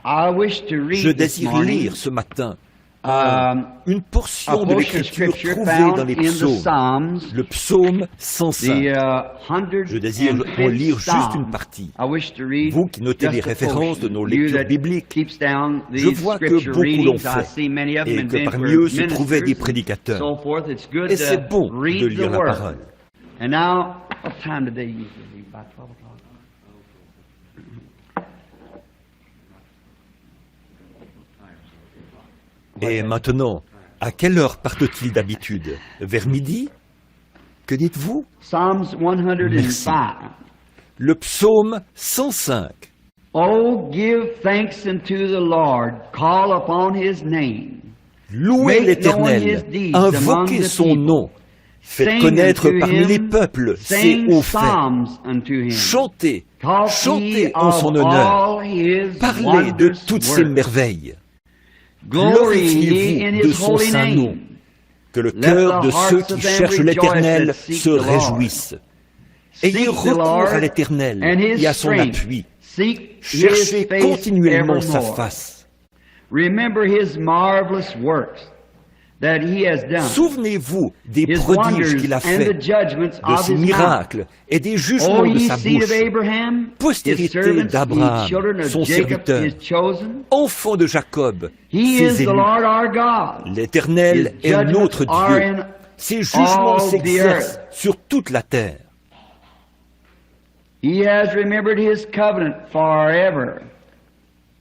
Je désire lire ce matin une portion de l'Écriture trouvée dans les psaumes, le psaume 105. Je désire en lire juste une partie. Vous qui notez les références de nos lectures bibliques, je vois que beaucoup l'ont fait et que parmi eux se trouvaient des prédicateurs. Et c'est bon de lire la parole. Et maintenant, à quelle heure partent-ils d'habitude? Vers midi? Que dites-vous? Merci. Le psaume 105. Oh, give thanks unto the Lord, call upon his name. Louez l'Éternel, invoquez son nom, faites connaître parmi les peuples ses hauts faits. Chantez, chantez en son honneur, parlez de toutes ses merveilles. Glorifiez-vous de son saint nom, que le cœur de ceux qui cherchent l'Éternel se réjouisse. Ayez recours à l'Éternel et à son appui. Cherchez continuellement sa face. Souvenez-vous des prodiges qu'il a faits, de ses miracles et des jugements de sa bouche. Postérité d'Abraham, son serviteur, enfant de Jacob, ses élus. L'Éternel est notre Dieu. Ses jugements s'exercent sur toute la terre. He has remembered his covenant forever.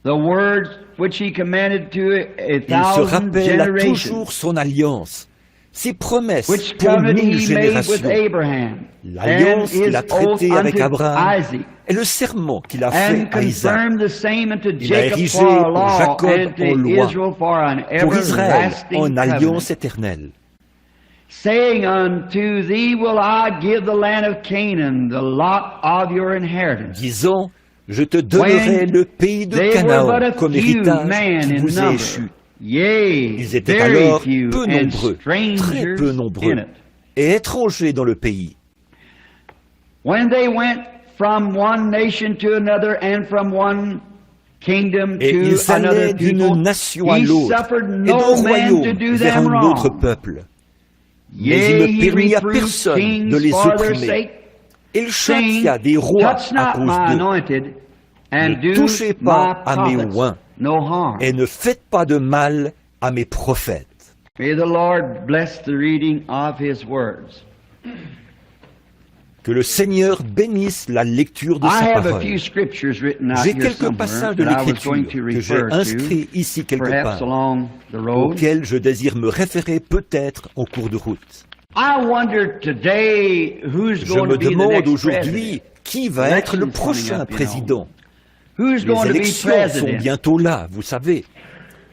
The words which he commanded to a Il se thousand rappelle à generations, toujours son alliance, ses promesses which pour covenant 1000 he made with générations, Abraham, l'alliance and qu'il his a oath traitée avec unto Abraham Isaac, et le serment qu'il a and fait à Isaac. confirmed the same unto Il a Jacob érigé for a pour law, Jacob and en to loi, Israel for an pour Israël everlasting en alliance covenant, éternelle. saying unto thee will I give the land of Canaan, the lot of your inheritance. Disant, je te donnerai le pays de They were but Canaan a comme few héritage men qui in vous est number. échu. Yea, Ils étaient very alors few, peu and nombreux, très strangers peu in nombreux, it. et étrangers dans le pays. When they went from one nation to another and from one kingdom Et to ils allaient another d'une people, nation à he l'autre, suffered et no d'un man to royaume do vers them un autre wrong. peuple. Mais Yea, il ne he permit à reproved personne kings de les for their opprimer. sake, Il saying, châtia des rois touch à not cause my d'eux. anointed, and Ne do touchez my pas à mes prophets oints, no harm. et ne faites pas de mal à mes prophètes. May the Lord bless the reading of his words. Que le Seigneur bénisse la lecture de I sa have a parole. few scriptures written out J'ai here quelques somewhere passages de that I was l'Écriture going to que j'ai refer inscrits to, ici quelque perhaps part, along the road. auxquels je désire me référer peut-être en cours de route. I wonder today who's Je going me to be the demande next aujourd'hui president. qui va être le Elections coming prochain up, you know. président. Who's going Les to be élections sont president bientôt là, vous savez.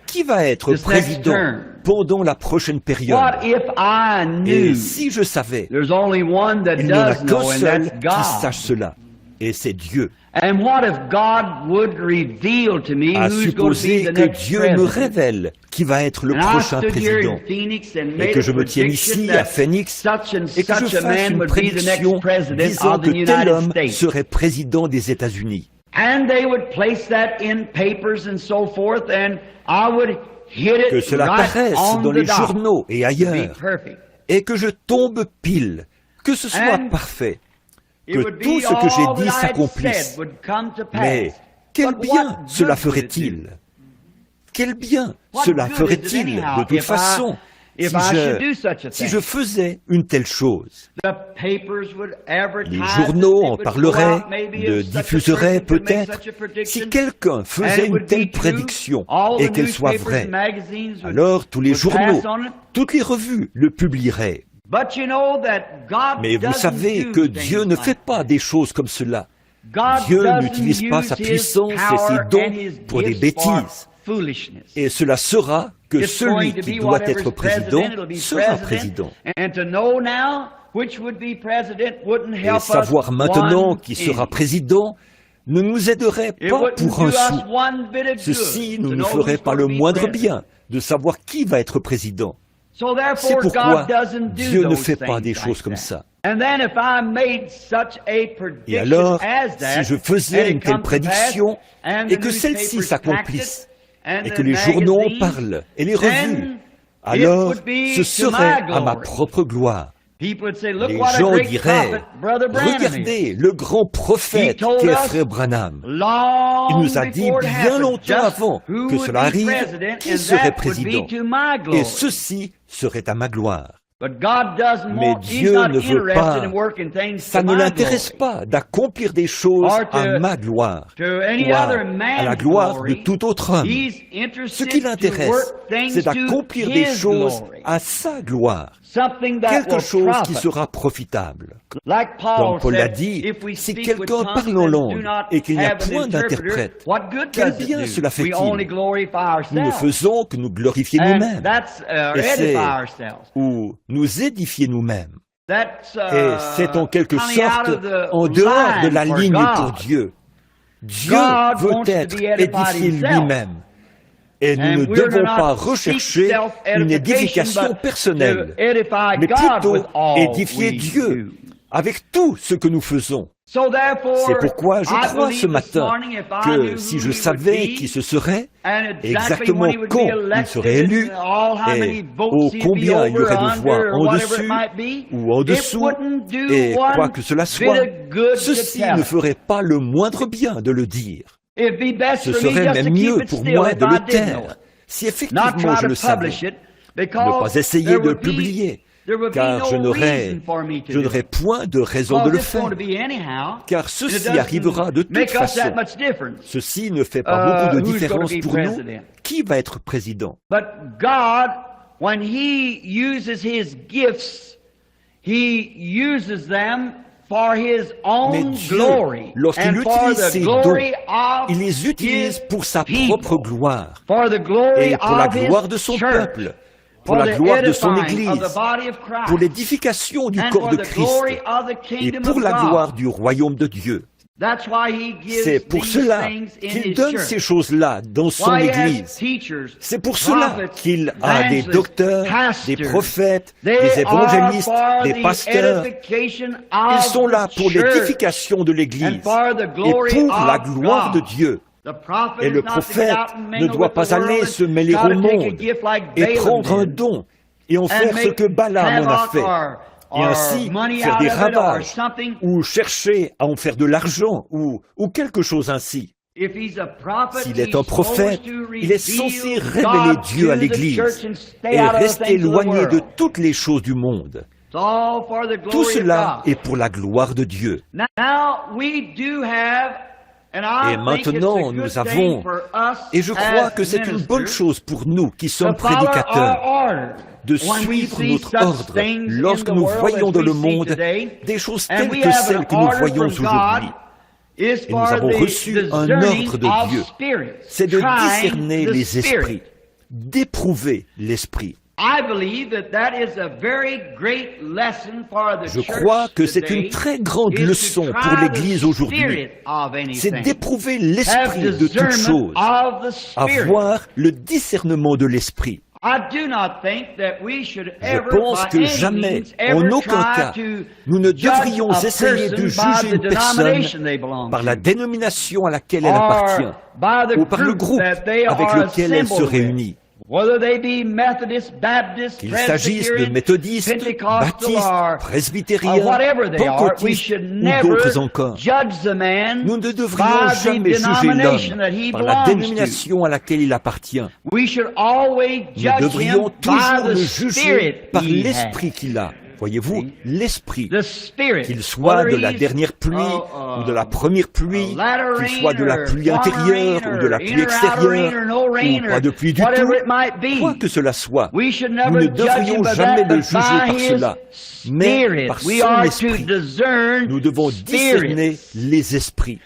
Qui va être this next président term? pendant la prochaine période? What if I Et knew si je savais, there's only one that il n'y en a does qu'un know, and seul that's qui God? sache cela, et c'est Dieu. And what if God would reveal to me À who's going to be supposer the que next Dieu me president? révèle qui va être le And I prochain stood here président, in Phoenix and et made que a je me tienne prediction ici à that Phoenix such and et que je such a fasse man une would be the prédiction next president disant of que the tel United homme States. serait président des États-Unis. And they would place that in papers and so forth, and I would hit it Que cela right paraisse on dans the les dot journaux et to be ailleurs, perfect. et que je tombe pile, que ce soit And parfait, It que would be tout ce que all j'ai that dit I had s'accomplisse. said would come to Mais pass. quel But bien what cela good would it do? ferait-il? Quel bien What cela good is it ferait-il anyhow de toute if façon if I should do such a si thing? je faisais une telle chose? The papers would advertise Les it, journaux it en would go parleraient, out, maybe le if such a diffuseraient person could make peut-être. such a prediction, Si quelqu'un and faisait it une would telle be true, prédiction all the et qu'elle soit newspapers vraie, and magazines would- alors tous les would journaux, pass on it. toutes les revues le publieraient. But you know that God Mais vous doesn't savez do que things Dieu ne like fait that. pas des choses comme cela. God Dieu doesn't n'utilise pas use sa his puissance et power ses dons and his pour des gifts for bêtises. foolishness. Et cela sera que It's celui going to qui be doit whatever's être président it'll be sera president. président. And to know now which would be president wouldn't Et help us savoir maintenant one qui sera inch. président ne nous aiderait It pas wouldn't pour do un us sou. one bit of Ceci good ne to nous know ferait who's pas going le to be moindre president. bien de savoir qui va être président. So C'est therefore pourquoi God doesn't do Dieu ne those fait pas things des like choses comme that. ça. Et alors, si je faisais une telle prédiction, et que celle-ci s'accomplisse, et que les journaux en parlent, et les revues, alors ce serait à ma propre gloire. Les gens diraient, regardez le grand prophète qu'est Frère Branham. Il nous a dit bien longtemps avant que cela arrive, qui serait président. Et ceci serait à ma gloire. Mais Dieu ne veut pas, ça ne l'intéresse pas d'accomplir des choses à ma gloire, ou à la gloire de tout autre homme. Ce qui l'intéresse, c'est d'accomplir des choses à sa gloire, quelque chose qui sera profitable. Comme Paul l'a dit, si quelqu'un parle en langue et qu'il n'y a point d'interprète, quel bien cela fait-il? Nous ne faisons que nous glorifier nous-mêmes, et c'est où nous édifier nous-mêmes. Et c'est en quelque sorte en dehors de la ligne pour Dieu. Dieu veut être édifié lui-même. Et nous ne devons pas rechercher une édification personnelle, mais plutôt édifier Dieu avec tout ce que nous faisons. C'est pourquoi je crois ce matin que si je savais qui ce serait, exactement quand il serait élu, et ô combien il y aurait de voix en dessus ou en dessous, et quoi que cela soit, ceci ne ferait pas le moindre bien de le dire. Ce serait même mieux pour moi de le taire, si effectivement je le savais, ne pas essayer de le publier, car je n'aurais point de raison de le faire, car ceci arrivera de toute façon. Ceci ne fait pas beaucoup de différence pour nous. Qui va être président? But God, when He uses His gifts, He uses them for His own glory, lorsqu'il utilise ses dons, il les utilise pour sa propre gloire, et pour la gloire de son peuple, pour la gloire de son Église, pour l'édification du corps de Christ et pour la gloire du royaume de Dieu. C'est pour cela qu'il donne ces choses-là dans son Église. C'est pour cela qu'il a des docteurs, des prophètes, des évangélistes, des pasteurs. Ils sont là pour l'édification de l'Église et pour la gloire de Dieu. Et le prophète ne doit pas aller se mêler au monde et prendre un don et en faire ce que Balaam en a fait, et ainsi faire des ravages ou chercher à en faire de l'argent ou quelque chose ainsi. S'il est un prophète, il est censé révéler Dieu à l'Église et rester éloigné de toutes les choses du monde. Tout cela est pour la gloire de Dieu. Et maintenant, nous avons, et je crois que c'est une bonne chose pour nous qui sommes prédicateurs, de suivre notre ordre lorsque nous voyons dans le monde des choses telles que celles que nous voyons aujourd'hui. Et nous avons reçu un ordre de Dieu, c'est de discerner les esprits, d'éprouver l'esprit. Je crois que c'est une très grande leçon pour l'Église aujourd'hui. C'est d'éprouver l'esprit de toute chose, avoir le discernement de l'esprit. Je pense que jamais, en aucun cas, nous ne devrions essayer de juger une personne par la dénomination à laquelle elle appartient ou par le groupe avec lequel elle se réunit. Qu'il s'agisse de méthodistes, baptistes, presbytériens, pentecôtistes ou d'autres encore, nous ne devrions jamais juger l'homme par la dénomination à laquelle il appartient. Nous devrions toujours le juger par l'esprit qu'il a. Voyez-vous, l'esprit, qu'il soit de la dernière pluie ou de la première pluie, qu'il soit de la pluie intérieure ou de la pluie extérieure, ou pas de pluie du tout, quoi que cela soit, nous ne devrions jamais le juger par cela, mais par son esprit. Nous devons discerner les esprits.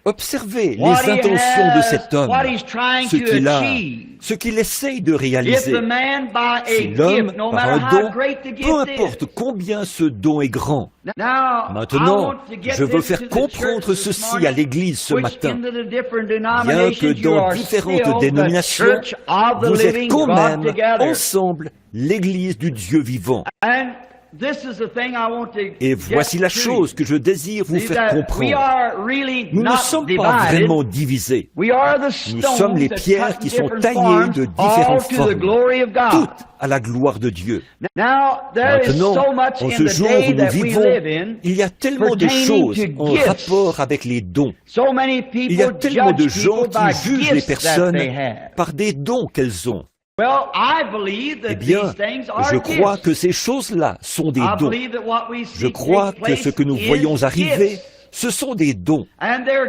Observez les intentions de cet homme, ce qu'il essaye de réaliser. Si l'homme, par un don, peu importe combien ce don est grand. Maintenant, je veux faire comprendre ceci à l'Église ce matin. Bien que dans différentes dénominations, vous êtes quand même ensemble l'Église du Dieu vivant. Et voici la chose que je désire vous faire comprendre. Nous ne sommes pas vraiment divisés. Nous sommes les pierres qui sont taillées de différentes formes, toutes à la gloire de Dieu. Maintenant, en ce jour où nous vivons, il y a tellement de choses en rapport avec les dons. Il y a tellement de gens qui jugent les personnes par des dons qu'elles ont. Eh bien, je crois que ces choses-là sont des dons. Je crois que ce que nous voyons arriver, ce sont des dons.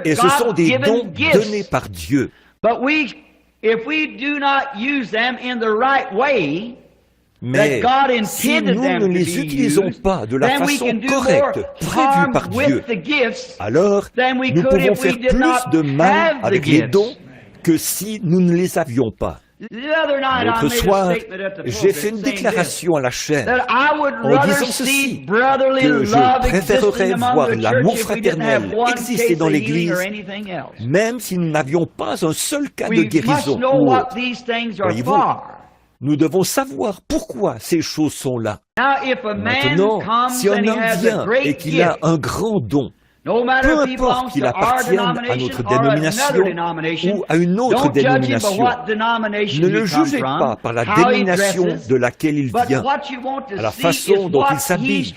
Et ce sont des dons donnés par Dieu. Mais si nous ne les utilisons pas de la façon correcte, prévue par Dieu, alors nous pouvons faire plus de mal avec les dons que si nous ne les avions pas. L'autre soir, j'ai fait une déclaration à la chaîne en disant ceci, que je préférerais voir l'amour fraternel exister dans l'Église, même si nous n'avions pas un seul cas de guérison ou autre. Voyez-vous, nous devons savoir pourquoi ces choses sont là. Maintenant, si un homme vient et qu'il a un grand don, peu importe qu'il appartienne à notre dénomination ou à une autre dénomination, ne le jugez pas par la dénomination de laquelle il vient, à la façon dont il s'habille,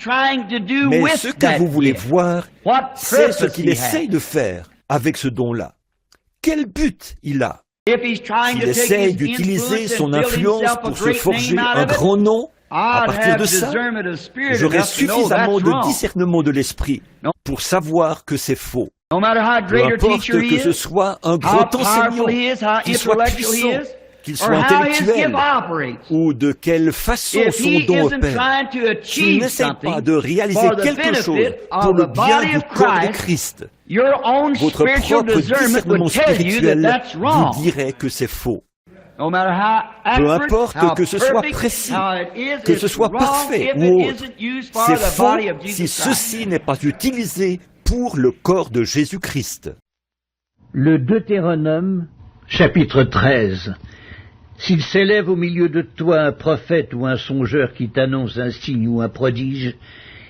mais ce que vous voulez voir, c'est ce qu'il essaye de faire avec ce don-là. Quel but il a? S'il essaye d'utiliser son influence pour se forger un grand nom, à partir de ça, j'aurai suffisamment de discernement de l'esprit pour savoir que c'est faux. Peu importe que ce soit un grand enseignant, qu'il soit puissant, qu'il soit intellectuel, ou de quelle façon son don opère, s'il n'essaie pas de réaliser quelque chose pour le bien du corps de Christ, votre propre discernement spirituel vous dirait que c'est faux. Peu importe que ce soit précis, que ce soit parfait ou autre, c'est faux si ceci n'est pas utilisé pour le corps de Jésus-Christ. Le Deutéronome, chapitre 13. S'il s'élève au milieu de toi un prophète ou un songeur qui t'annonce un signe ou un prodige,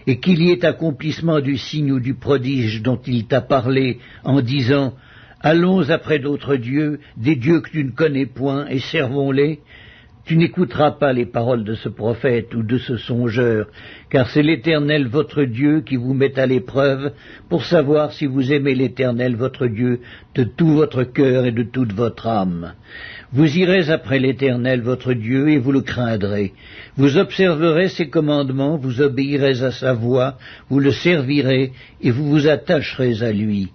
et qu'il y ait accomplissement du signe ou du prodige dont il t'a parlé en disant « Allons après d'autres dieux, des dieux que tu ne connais point, et servons-les », tu n'écouteras pas les paroles de ce prophète ou de ce songeur, car c'est l'Éternel votre Dieu qui vous met à l'épreuve pour savoir si vous aimez l'Éternel votre Dieu de tout votre cœur et de toute votre âme. Vous irez après l'Éternel votre Dieu et vous le craindrez. Vous observerez ses commandements, vous obéirez à sa voix, vous le servirez et vous vous attacherez à lui.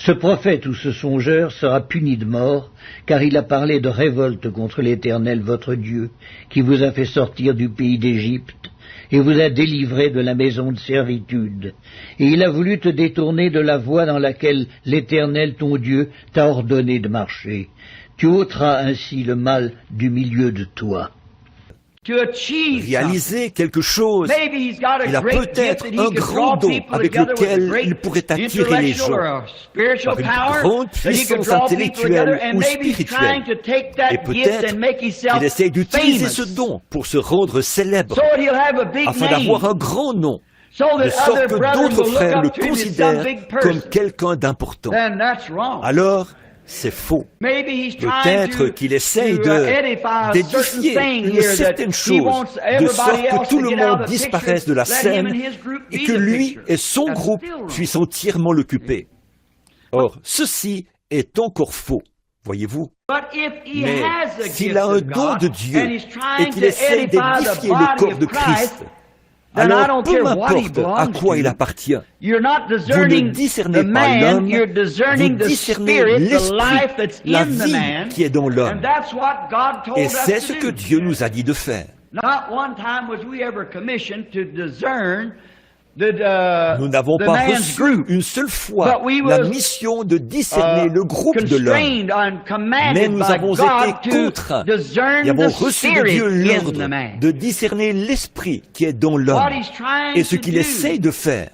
Ce prophète ou ce songeur sera puni de mort, car il a parlé de révolte contre l'Éternel votre Dieu, qui vous a fait sortir du pays d'Égypte, et vous a délivré de la maison de servitude. Et il a voulu te détourner de la voie dans laquelle l'Éternel ton Dieu t'a ordonné de marcher. Tu ôteras ainsi le mal du milieu de toi. Réaliser quelque chose, il a peut-être un grand don avec lequel il pourrait attirer les gens par une grande puissance intellectuelle ou spirituelle. Et peut-être qu'il essaie d'utiliser ce don pour se rendre célèbre, afin d'avoir un grand nom, de sorte que d'autres frères le considèrent comme quelqu'un d'important. Alors, c'est faux. Peut-être qu'il essaye d'édifier une certaine chose, de sorte que tout le monde disparaisse de la scène et que lui et son groupe puissent entièrement l'occuper. Or, ceci est encore faux, voyez-vous. Mais s'il a un don de Dieu et qu'il essaye d'édifier le corps de Christ, alors peu m'importe à quoi il appartient, vous ne discernez pas l'homme, vous discernez l'esprit, la vie qui est dans l'homme. Et c'est ce que Dieu nous a dit de faire. Nous n'avons pas reçu une seule fois la mission de discerner le groupe de l'homme, mais nous avons été contraints et avons reçu de Dieu l'ordre de discerner l'esprit qui est dans l'homme et ce qu'il essaye de faire,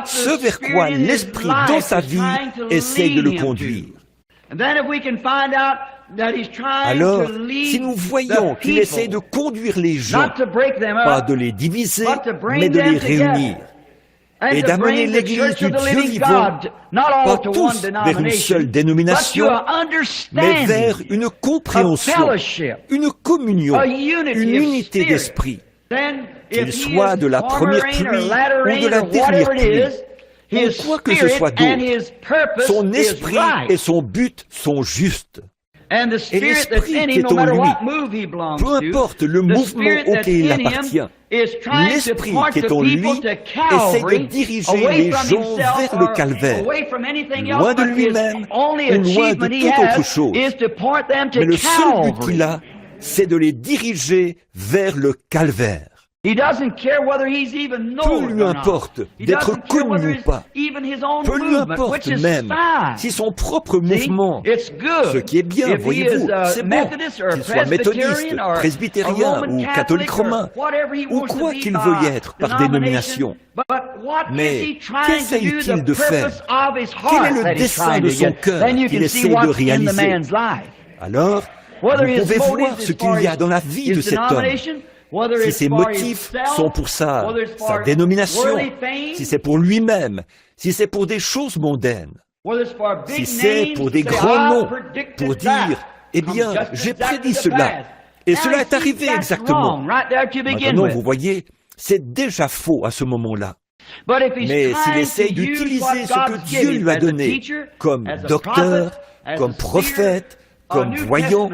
ce vers quoi l'esprit dans sa vie essaye de le conduire. Alors, si nous voyons qu'il essaie de conduire les gens, pas de les diviser, mais de les réunir, et d'amener l'Église du Dieu vivant, pas tous vers une seule dénomination, mais vers une compréhension, une communion, une unité d'esprit, qu'il soit de la première pluie ou de la dernière pluie, ou quoi que ce soit d'autre, son esprit et son but sont justes. Et l'esprit qui est en lui, peu importe le mouvement auquel il appartient, l'esprit qui est en lui essaie de diriger les gens vers le calvaire, loin de lui-même ou loin de toute autre chose. Mais le seul but qu'il a, c'est de les diriger vers le calvaire. Peu lui importe d'être connu ou pas. Peu lui importe même si son propre mouvement, ce qui est bien, voyez-vous, c'est bon, qu'il soit méthodiste, presbytérien ou catholique romain, ou quoi qu'il veuille être par dénomination. Mais qu'essaye-t-il de faire? Quel est le dessein de son cœur qu'il essaie de réaliser? Alors, vous pouvez voir ce qu'il y a dans la vie de cet homme. Si ses motifs sont pour sa dénomination, si c'est pour lui-même, si c'est pour des choses mondaines, si c'est pour des grands noms, pour dire, eh bien, j'ai prédit cela, et cela est arrivé exactement. Maintenant, vous voyez, c'est déjà faux à ce moment-là. Mais s'il essaye d'utiliser ce que Dieu lui a donné comme docteur, comme prophète, comme voyant,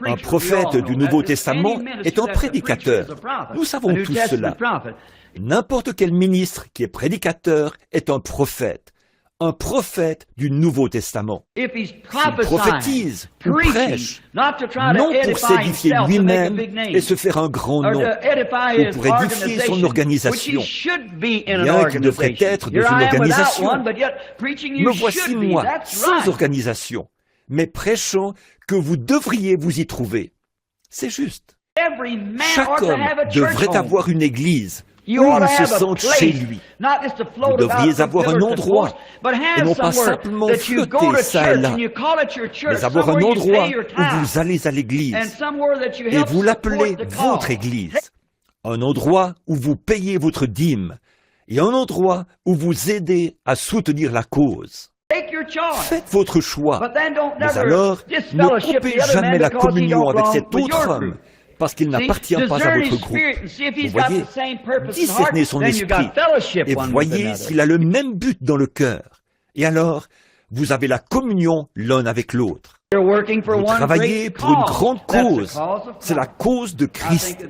un prophète du Nouveau Testament est un prédicateur. Nous savons tous cela. N'importe quel ministre qui est prédicateur est un prophète du Nouveau Testament. S'il prophétise ou prêche, non pour s'édifier lui-même et se faire un grand nom, ou pour édifier son organisation, bien qu'il devrait être dans une organisation. Me voici moi, sans organisation, mais prêchant que vous devriez vous y trouver. C'est juste. Chaque homme devrait avoir une église où il se sente chez lui. Vous devriez avoir un endroit, et non pas simplement flotter ça et là, mais avoir un endroit où vous allez à l'église, et vous l'appelez votre église. Un endroit où vous payez votre dîme, et un endroit où vous aidez à soutenir la cause. Faites votre choix, mais alors ne coupez jamais la communion avec cet autre homme, parce qu'il n'appartient pas à votre groupe. Vous voyez, discernez son esprit, et voyez s'il a le même but dans le cœur. Et alors, vous avez la communion l'un avec l'autre. Vous travaillez pour une grande cause, c'est la cause de Christ.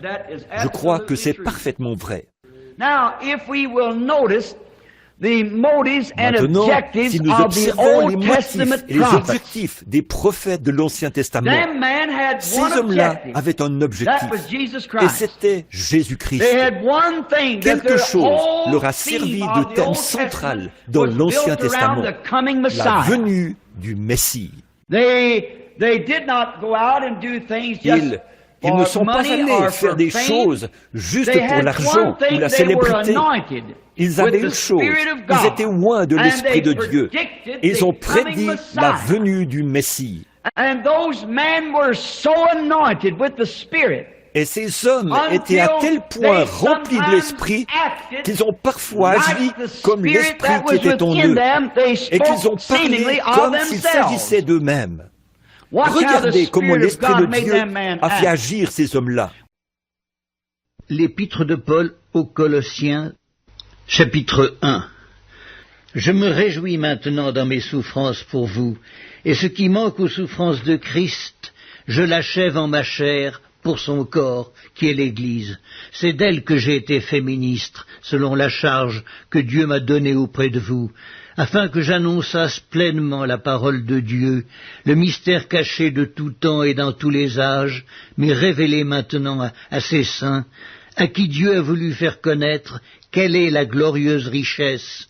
Je crois que c'est parfaitement vrai. Maintenant, si nous observons les motifs et les objectifs des prophètes de l'Ancien Testament, ces hommes-là avaient un objectif, et c'était Jésus-Christ. Quelque chose leur a servi de thème central dans l'Ancien Testament, la venue du Messie. Ils ne sont pas allés faire des choses juste pour l'argent ou la célébrité. Ils avaient une chose, ils étaient loin de l'Esprit de Dieu. Ils ont prédit la venue du Messie. Et ces hommes étaient à tel point remplis de l'Esprit qu'ils ont parfois agi comme l'Esprit qui était en eux, et qu'ils ont parlé comme s'il s'agissait d'eux-mêmes. Regardez comment l'Esprit de Dieu a fait agir ces hommes-là. L'Épître de Paul aux Colossiens, chapitre 1. Je me réjouis maintenant dans mes souffrances pour vous, et ce qui manque aux souffrances de Christ, je l'achève en ma chair pour son corps, qui est l'Église. C'est d'elle que j'ai été fait ministre, selon la charge que Dieu m'a donnée auprès de vous, afin que j'annonçasse pleinement la parole de Dieu, le mystère caché de tout temps et dans tous les âges, mais révélé maintenant à ses saints, à qui Dieu a voulu faire connaître quelle est la glorieuse richesse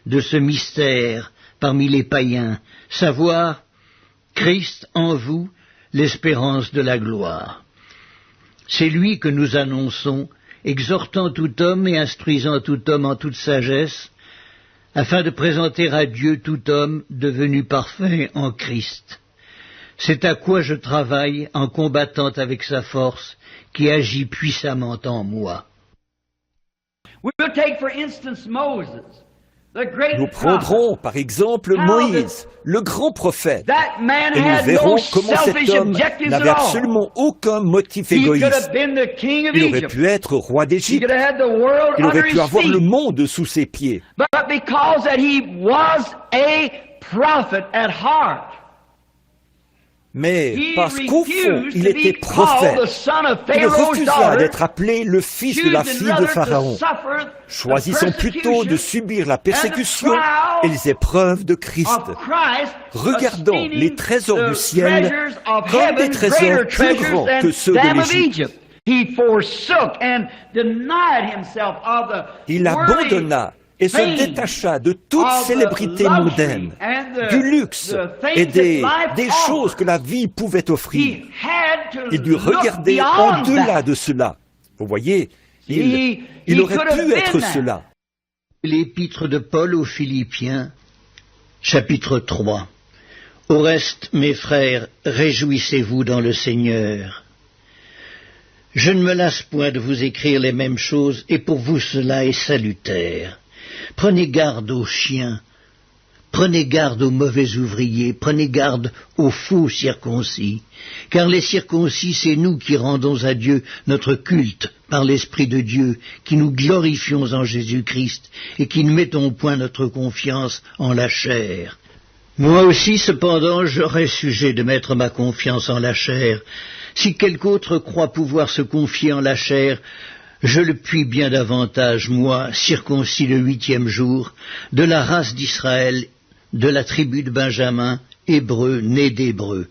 de ce mystère parmi les païens, savoir Christ en vous, l'espérance de la gloire. C'est lui que nous annonçons, exhortant tout homme et instruisant tout homme en toute sagesse, afin de présenter à Dieu tout homme devenu parfait en Christ. C'est à quoi je travaille en combattant avec sa force qui agit puissamment en moi. Nous prendrons par exemple Moïse, le grand prophète, et nous verrons comment cet homme n'avait absolument aucun motif égoïste. Il aurait pu être roi d'Égypte, il aurait pu avoir le monde sous ses pieds. Mais parce qu'au fond, il était prophète, il refusa d'être appelé le fils de la fille de Pharaon, choisissant plutôt de subir la persécution et les épreuves de Christ, regardant les trésors du ciel comme des trésors plus grands que ceux de l'Égypte. Il abandonna et se détacha de toute célébrité mondaine, du luxe et des choses que la vie pouvait offrir. Il dut regarder au-delà de cela. Vous voyez, il aurait pu être cela. L'épître de Paul aux Philippiens, chapitre 3. Au reste, mes frères, réjouissez-vous dans le Seigneur. Je ne me lasse point de vous écrire les mêmes choses, et pour vous cela est salutaire. Prenez garde aux chiens, prenez garde aux mauvais ouvriers, prenez garde aux faux circoncis, car les circoncis, c'est nous qui rendons à Dieu notre culte par l'Esprit de Dieu, qui nous glorifions en Jésus-Christ et qui ne mettons point notre confiance en la chair. Moi aussi, cependant, j'aurais sujet de mettre ma confiance en la chair. Si quelque autre croit pouvoir se confier en la chair, je le puis bien davantage, moi, circoncis le 8e jour, de la race d'Israël, de la tribu de Benjamin, hébreu, né d'hébreu.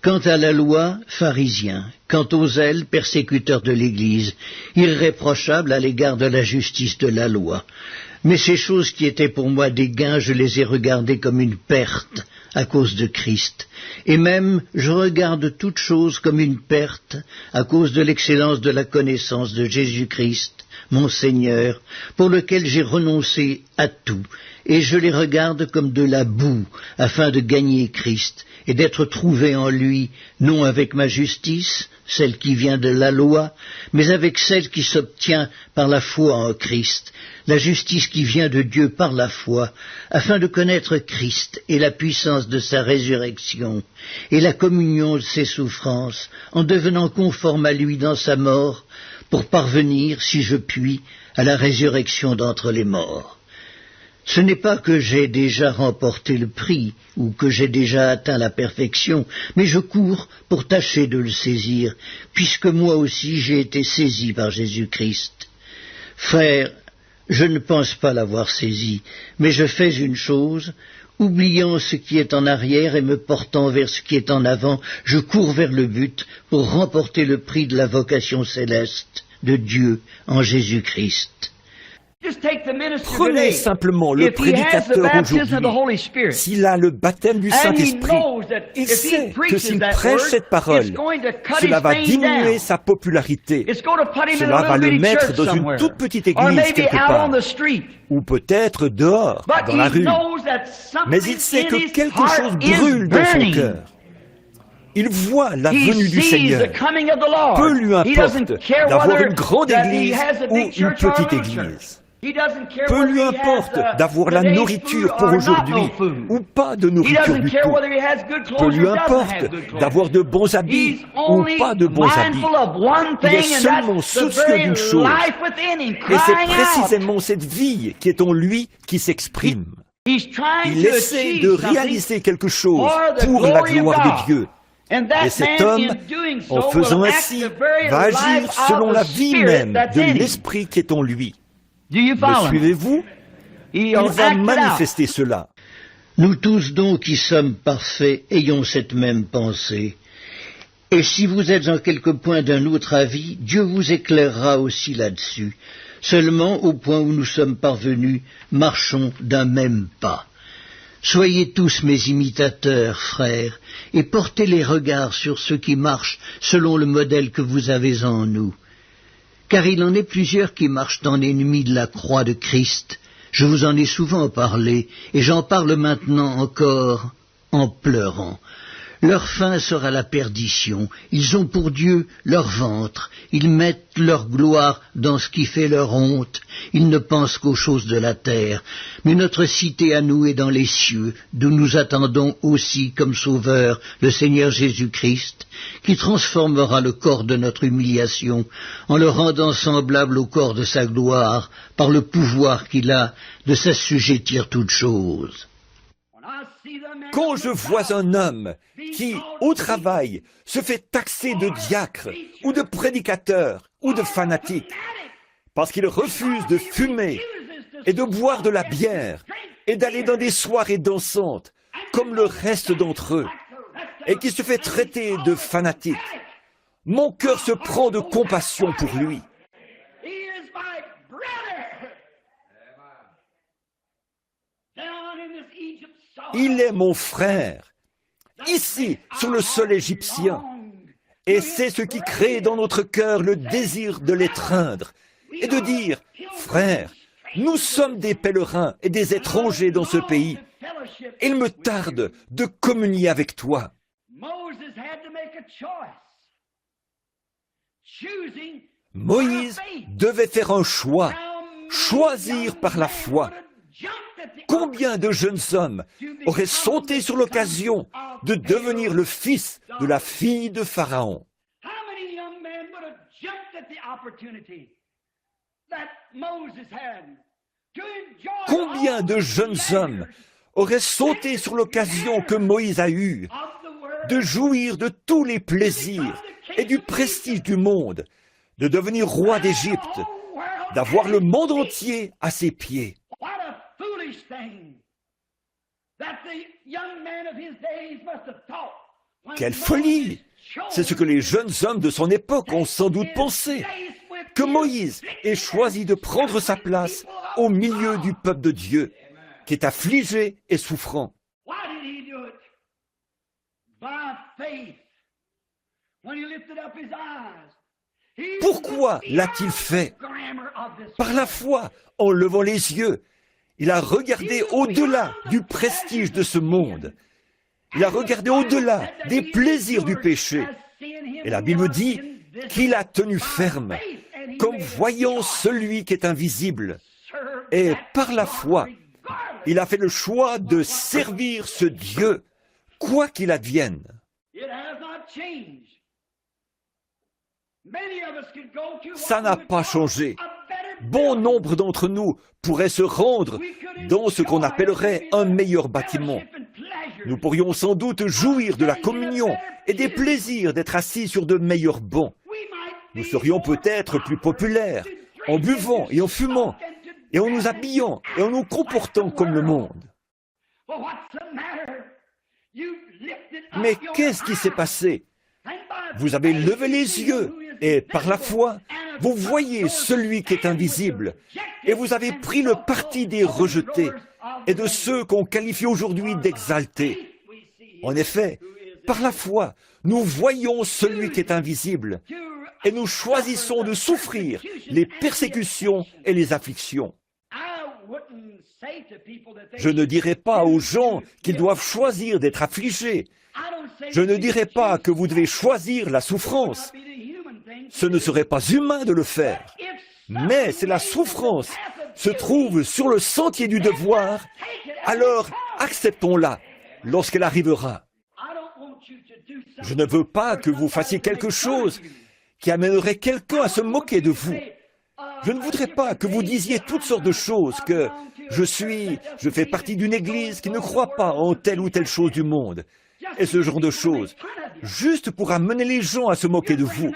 Quant à la loi, pharisien. Quant aux zèles, persécuteurs de l'Église, irréprochables à l'égard de la justice de la loi. Mais ces choses qui étaient pour moi des gains, je les ai regardées comme une perte à cause de Christ. Et même, je regarde toutes choses comme une perte à cause de l'excellence de la connaissance de Jésus-Christ, mon Seigneur, pour lequel j'ai renoncé à tout, et je les regarde comme de la boue, afin de gagner Christ, et d'être trouvé en lui, non avec ma justice, celle qui vient de la loi, mais avec celle qui s'obtient par la foi en Christ, la justice qui vient de Dieu par la foi, afin de connaître Christ et la puissance de sa résurrection, et la communion de ses souffrances, en devenant conforme à lui dans sa mort, pour parvenir, si je puis, à la résurrection d'entre les morts. Ce n'est pas que j'ai déjà remporté le prix, ou que j'ai déjà atteint la perfection, mais je cours pour tâcher de le saisir, puisque moi aussi j'ai été saisi par Jésus-Christ. Frères, je ne pense pas l'avoir saisi, mais je fais une chose, oubliant ce qui est en arrière et me portant vers ce qui est en avant, je cours vers le but pour remporter le prix de la vocation céleste de Dieu en Jésus-Christ. Prenez simplement le prédicateur aujourd'hui. S'il a le baptême du Saint-Esprit, il sait que s'il prêche cette parole, cela va diminuer sa popularité. Cela va le mettre dans une toute petite église quelque part, ou peut-être dehors, dans la rue. Mais il sait que quelque chose brûle dans son cœur. Il voit la venue du Seigneur. Peu lui importe d'avoir une grande église ou une petite église. Peu lui importe d'avoir la nourriture pour aujourd'hui ou pas de nourriture du tout. Peu lui importe d'avoir de bons habits ou pas de bons habits. Il est seulement soucieux d'une chose, et c'est précisément cette vie qui est en lui qui s'exprime. Il essaie de réaliser quelque chose pour la gloire de Dieu. Et cet homme, en faisant ainsi, va agir selon la vie même de l'Esprit qui est en lui. Me suivez-vous? Il va manifester cela. Nous tous donc qui sommes parfaits, ayons cette même pensée. Et si vous êtes en quelque point d'un autre avis, Dieu vous éclairera aussi là-dessus. Seulement, au point où nous sommes parvenus, marchons d'un même pas. Soyez tous mes imitateurs, frères, et portez les regards sur ceux qui marchent selon le modèle que vous avez en nous. Car il en est plusieurs qui marchent en ennemis de la croix de Christ. Je vous en ai souvent parlé, et j'en parle maintenant encore en pleurant. Leur fin sera la perdition. Ils ont pour Dieu leur ventre. Ils mettent leur gloire dans ce qui fait leur honte. Ils ne pensent qu'aux choses de la terre. Mais notre cité à nous est dans les cieux, d'où nous attendons aussi comme sauveur le Seigneur Jésus-Christ, qui transformera le corps de notre humiliation en le rendant semblable au corps de sa gloire, par le pouvoir qu'il a de s'assujettir toutes choses. Quand je vois un homme qui, au travail, se fait taxer de diacre, ou de prédicateur, ou de fanatique, parce qu'il refuse de fumer et de boire de la bière, et d'aller dans des soirées dansantes, comme le reste d'entre eux, et qui se fait traiter de fanatique, mon cœur se prend de compassion pour lui. Il est mon frère, ici, sur le sol égyptien, et c'est ce qui crée dans notre cœur le désir de l'étreindre, et de dire, frère, nous sommes des pèlerins et des étrangers dans ce pays, il me tarde de communier avec toi. Moïse devait faire un choix, choisir par la foi. Combien de jeunes hommes auraient sauté sur l'occasion de devenir le fils de la fille de Pharaon? Combien de jeunes hommes auraient sauté sur l'occasion que Moïse a eue de jouir de tous les plaisirs et du prestige du monde, de devenir roi d'Égypte, d'avoir le monde entier à ses pieds? Quelle folie! C'est ce que les jeunes hommes de son époque ont sans doute pensé, que Moïse ait choisi de prendre sa place au milieu du peuple de Dieu, qui est affligé et souffrant. Pourquoi l'a-t-il fait? Par la foi, en levant les yeux. Il a regardé au-delà du prestige de ce monde. Il a regardé au-delà des plaisirs du péché. Et la Bible dit qu'il a tenu ferme, comme voyant celui qui est invisible. Et par la foi, il a fait le choix de servir ce Dieu, quoi qu'il advienne. Ça n'a pas changé. Bon nombre d'entre nous pourraient se rendre dans ce qu'on appellerait un meilleur bâtiment. Nous pourrions sans doute jouir de la communion et des plaisirs d'être assis sur de meilleurs bancs. Nous serions peut-être plus populaires en buvant et en fumant, et en nous habillant et en nous comportant comme le monde. Mais qu'est-ce qui s'est passé? Vous avez levé les yeux et par la foi, vous voyez celui qui est invisible et vous avez pris le parti des rejetés et de ceux qu'on qualifie aujourd'hui d'exaltés. En effet, par la foi, nous voyons celui qui est invisible et nous choisissons de souffrir les persécutions et les afflictions. Je ne dirai pas aux gens qu'ils doivent choisir d'être affligés. Je ne dirai pas que vous devez choisir la souffrance. Ce ne serait pas humain de le faire. Mais si la souffrance se trouve sur le sentier du devoir, alors acceptons-la lorsqu'elle arrivera. Je ne veux pas que vous fassiez quelque chose qui amènerait quelqu'un à se moquer de vous. Je ne voudrais pas que vous disiez toutes sortes de choses, que je fais partie d'une église qui ne croit pas en telle ou telle chose du monde, et ce genre de choses, juste pour amener les gens à se moquer de vous.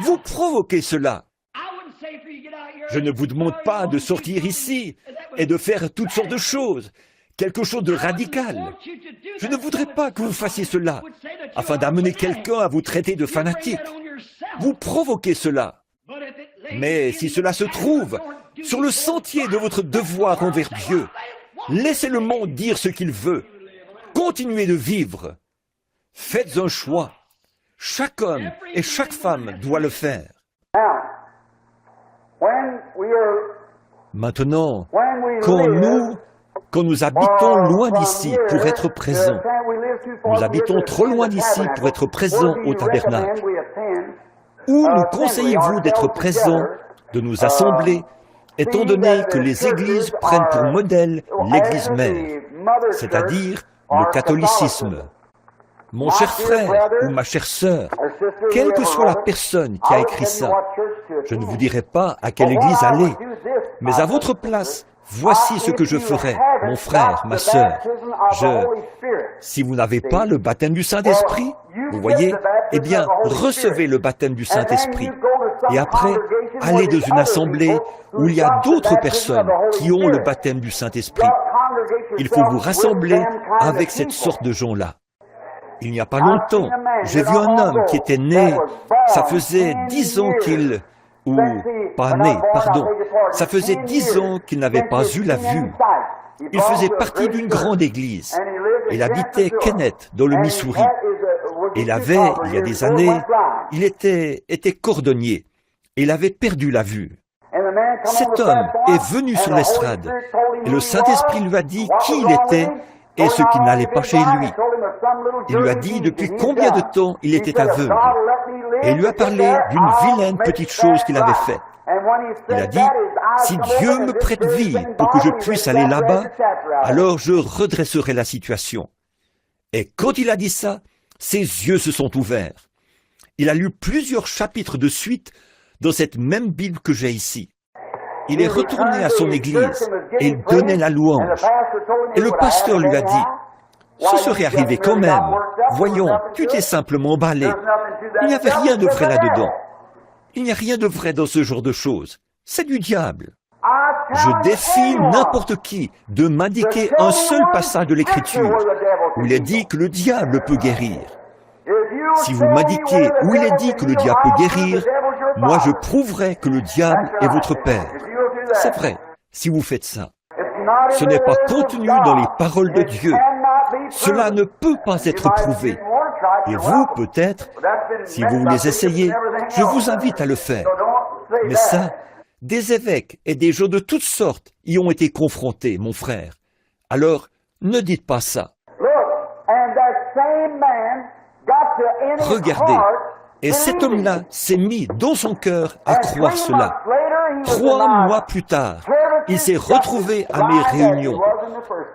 Vous provoquez cela. Je ne vous demande pas de sortir ici et de faire toutes sortes de choses, quelque chose de radical. Je ne voudrais pas que vous fassiez cela, afin d'amener quelqu'un à vous traiter de fanatique. Vous provoquez cela. Mais si cela se trouve sur le sentier de votre devoir envers Dieu, laissez le monde dire ce qu'il veut. Continuez de vivre. Faites un choix. Chaque homme et chaque femme doit le faire. Maintenant, quand nous habitons loin d'ici pour être présents, nous habitons trop loin d'ici pour être présents au tabernacle. Où nous conseillez-vous d'être présents, de nous assembler, étant donné que les églises prennent pour modèle l'église mère, c'est-à-dire le catholicisme? Mon cher frère ou ma chère sœur, quelle que soit la personne qui a écrit ça, je ne vous dirai pas à quelle église aller, mais à votre place, voici ce que je ferai, mon frère, ma sœur. Si vous n'avez pas le baptême du Saint-Esprit, vous voyez, eh bien, recevez le baptême du Saint-Esprit. Et après, allez dans une assemblée où il y a d'autres personnes qui ont le baptême du Saint-Esprit. Il faut vous rassembler avec cette sorte de gens-là. Il n'y a pas longtemps, j'ai vu un homme qui était né, ça faisait 10 ans qu'il... ou pas né, pardon, ça faisait 10 ans qu'il n'avait pas eu la vue. Il faisait partie d'une grande église. Il habitait Kennett, dans le Missouri. Il y a des années, il était cordonnier. Et il avait perdu la vue. Cet homme est venu sur l'estrade, et le Saint-Esprit lui a dit qui il était et ce qui n'allait pas chez lui. Il lui a dit depuis combien de temps il était aveugle. Et il lui a parlé d'une vilaine petite chose qu'il avait faite. Il a dit, si Dieu me prête vie pour que je puisse aller là-bas, alors je redresserai la situation. Et quand il a dit ça, ses yeux se sont ouverts. Il a lu plusieurs chapitres de suite dans cette même Bible que j'ai ici. Il est retourné à son église et il donnait la louange. Et le pasteur lui a dit, « Ce serait arrivé quand même. Voyons, tu t'es simplement emballé. Il n'y avait rien de vrai là-dedans. Il n'y a rien de vrai dans ce genre de choses. C'est du diable. Je défie n'importe qui de m'indiquer un seul passage de l'Écriture où il est dit que le diable peut guérir. Si vous m'indiquez où il est dit que le diable peut guérir, moi je prouverai que le diable est votre père. C'est vrai, si vous faites ça. Ce n'est pas contenu dans les paroles de Dieu. Cela ne peut pas être prouvé. Et vous, peut-être, si vous les essayez, je vous invite à le faire. Mais ça, des évêques et des gens de toutes sortes y ont été confrontés, mon frère. Alors, ne dites pas ça. Regardez, et cet homme-là s'est mis dans son cœur à croire cela. 3 mois plus tard, il s'est retrouvé à mes réunions,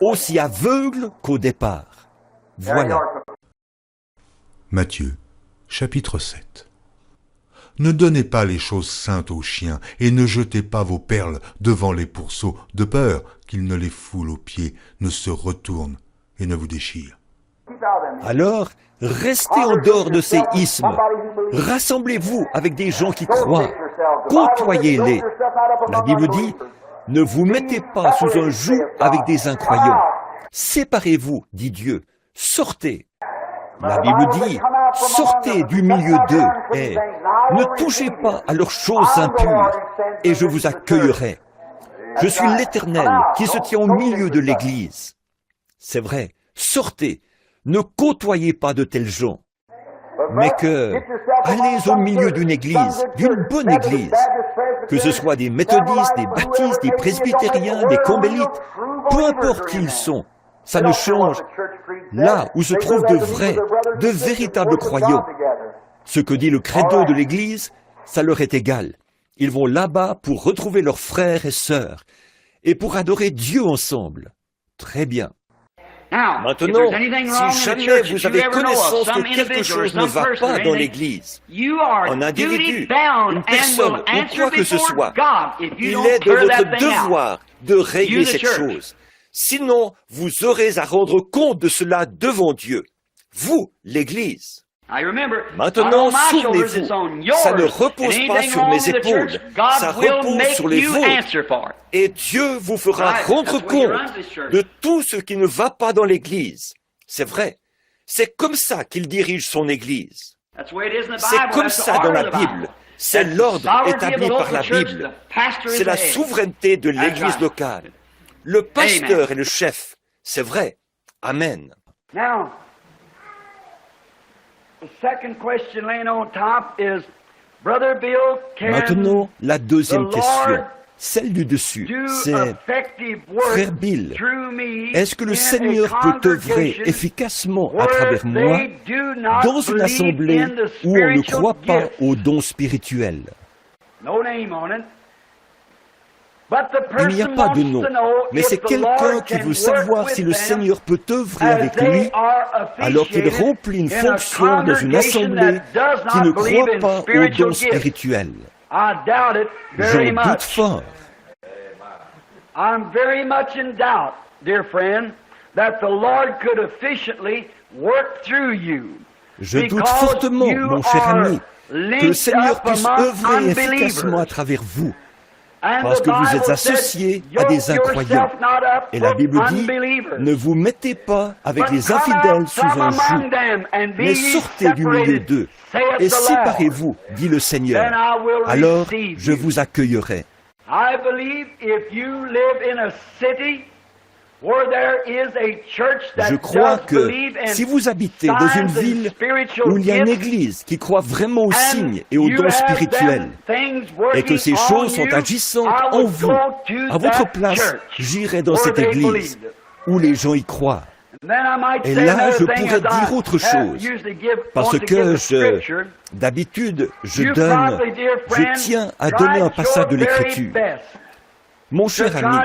aussi aveugle qu'au départ. Voilà. Matthieu, chapitre 7. Ne donnez pas les choses saintes aux chiens, et ne jetez pas vos perles devant les pourceaux, de peur qu'ils ne les foulent aux pieds, ne se retournent et ne vous déchirent. Alors, restez en dehors de ces ismes. Rassemblez-vous avec des gens qui croient. Côtoyez-les. La Bible dit, ne vous mettez pas sous un joug avec des incroyants. Séparez-vous, dit Dieu. Sortez. La Bible dit, sortez du milieu d'eux et ne touchez pas à leurs choses impures et je vous accueillerai. Je suis l'Éternel qui se tient au milieu de l'Église. C'est vrai, sortez. Ne côtoyez pas de tels gens, mais allez au milieu d'une église, d'une bonne église, que ce soit des méthodistes, des baptistes, des presbytériens, des combélites, peu importe qui ils sont, ça ne change. Là où se trouvent de véritables croyants, ce que dit le credo de l'église, ça leur est égal. Ils vont là-bas pour retrouver leurs frères et sœurs, et pour adorer Dieu ensemble. Très bien. Maintenant, si jamais vous avez connaissance que quelque chose ne va pas dans l'Église, un individu, une personne ou quoi que ce soit, il est de votre devoir de régler cette chose. Sinon, vous aurez à rendre compte de cela devant Dieu. Vous, l'Église. Maintenant, souvenez-vous, ça ne repose pas sur mes épaules, ça repose sur les vôtres. Et Dieu vous fera rendre compte de tout ce qui ne va pas dans l'Église. C'est vrai, c'est comme ça qu'il dirige son Église. C'est comme ça dans la Bible. C'est l'ordre établi par la Bible. C'est la souveraineté de l'Église locale. Le pasteur est le chef. C'est vrai. Amen. Maintenant, la deuxième question, celle du dessus, c'est « Frère Bill, est-ce que le Seigneur peut œuvrer efficacement à travers moi dans une assemblée où on ne croit pas aux dons spirituels ?» Il n'y a pas de nom, mais c'est quelqu'un qui veut savoir si le Seigneur peut œuvrer avec lui alors qu'il remplit une fonction dans une assemblée qui ne croit pas aux dons spirituels. J'en doute fort. I'm very much in doubt, dear friend, that the Lord could efficiently work through you. Je doute fortement, mon cher ami, que le Seigneur puisse œuvrer efficacement à travers vous, parce que vous êtes associés à des incroyants. Et la Bible dit, ne vous mettez pas avec les infidèles sous un joug, mais sortez du milieu d'eux et séparez-vous, dit le Seigneur. Alors je vous accueillerai. Je crois que si vous habitez dans une ville où il y a une église qui croit vraiment aux signes et aux dons spirituels, et que ces choses sont agissantes en vous, à votre place, j'irai dans cette église où les gens y croient. Et là, je pourrais dire autre chose, parce que d'habitude, je tiens à donner un passage de l'Écriture. Mon cher ami,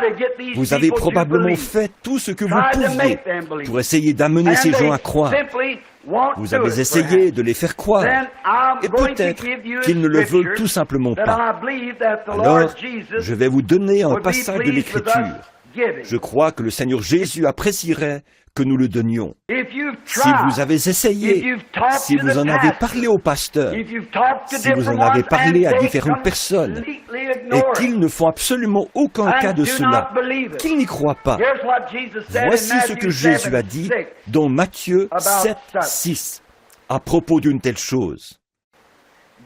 vous avez probablement fait tout ce que vous pouviez pour essayer d'amener ces gens à croire. Vous avez essayé de les faire croire, et peut-être qu'ils ne le veulent tout simplement pas. Alors, je vais vous donner un passage de l'Écriture. Je crois que le Seigneur Jésus apprécierait que nous le donnions. Si vous avez essayé, si vous en avez parlé au pasteur, si vous en avez parlé à différentes personnes, et qu'ils ne font absolument aucun cas de cela, qu'ils n'y croient pas, voici ce que Jésus a dit dans Matthieu 7, 6, à propos d'une telle chose.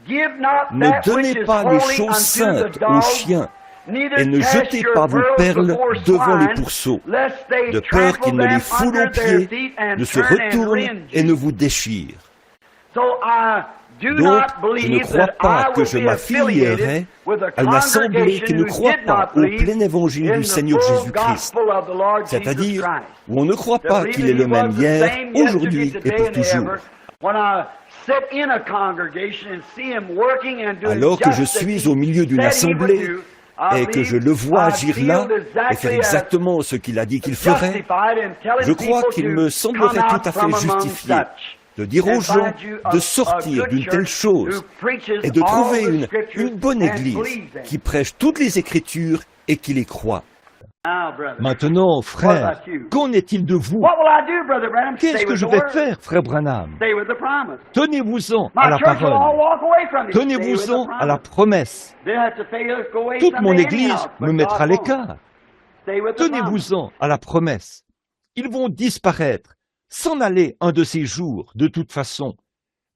Ne donnez pas les choses saintes aux chiens, et ne jetez pas vos perles devant les pourceaux, de peur qu'ils ne les foulent aux pieds, ne se retournent et ne vous déchirent. Donc, je ne crois pas que je m'affilierai à une assemblée qui ne croit pas au plein évangile du Seigneur Jésus-Christ, c'est-à-dire où on ne croit pas qu'il est le même hier, aujourd'hui et pour toujours. Alors que je suis au milieu d'une assemblée et que je le vois agir là et faire exactement ce qu'il a dit qu'il ferait, je crois qu'il me semblerait tout à fait justifié de dire aux gens de sortir d'une telle chose et de trouver une bonne église qui prêche toutes les Écritures et qui les croit. Maintenant, frère, qu'en est-il de vous? Qu'est-ce que je vais faire, frère Branham? Tenez-vous-en à la parole. Tenez-vous-en à la promesse. Toute mon Église me mettra à l'écart. Tenez-vous-en à la promesse. Ils vont disparaître, s'en aller un de ces jours, de toute façon.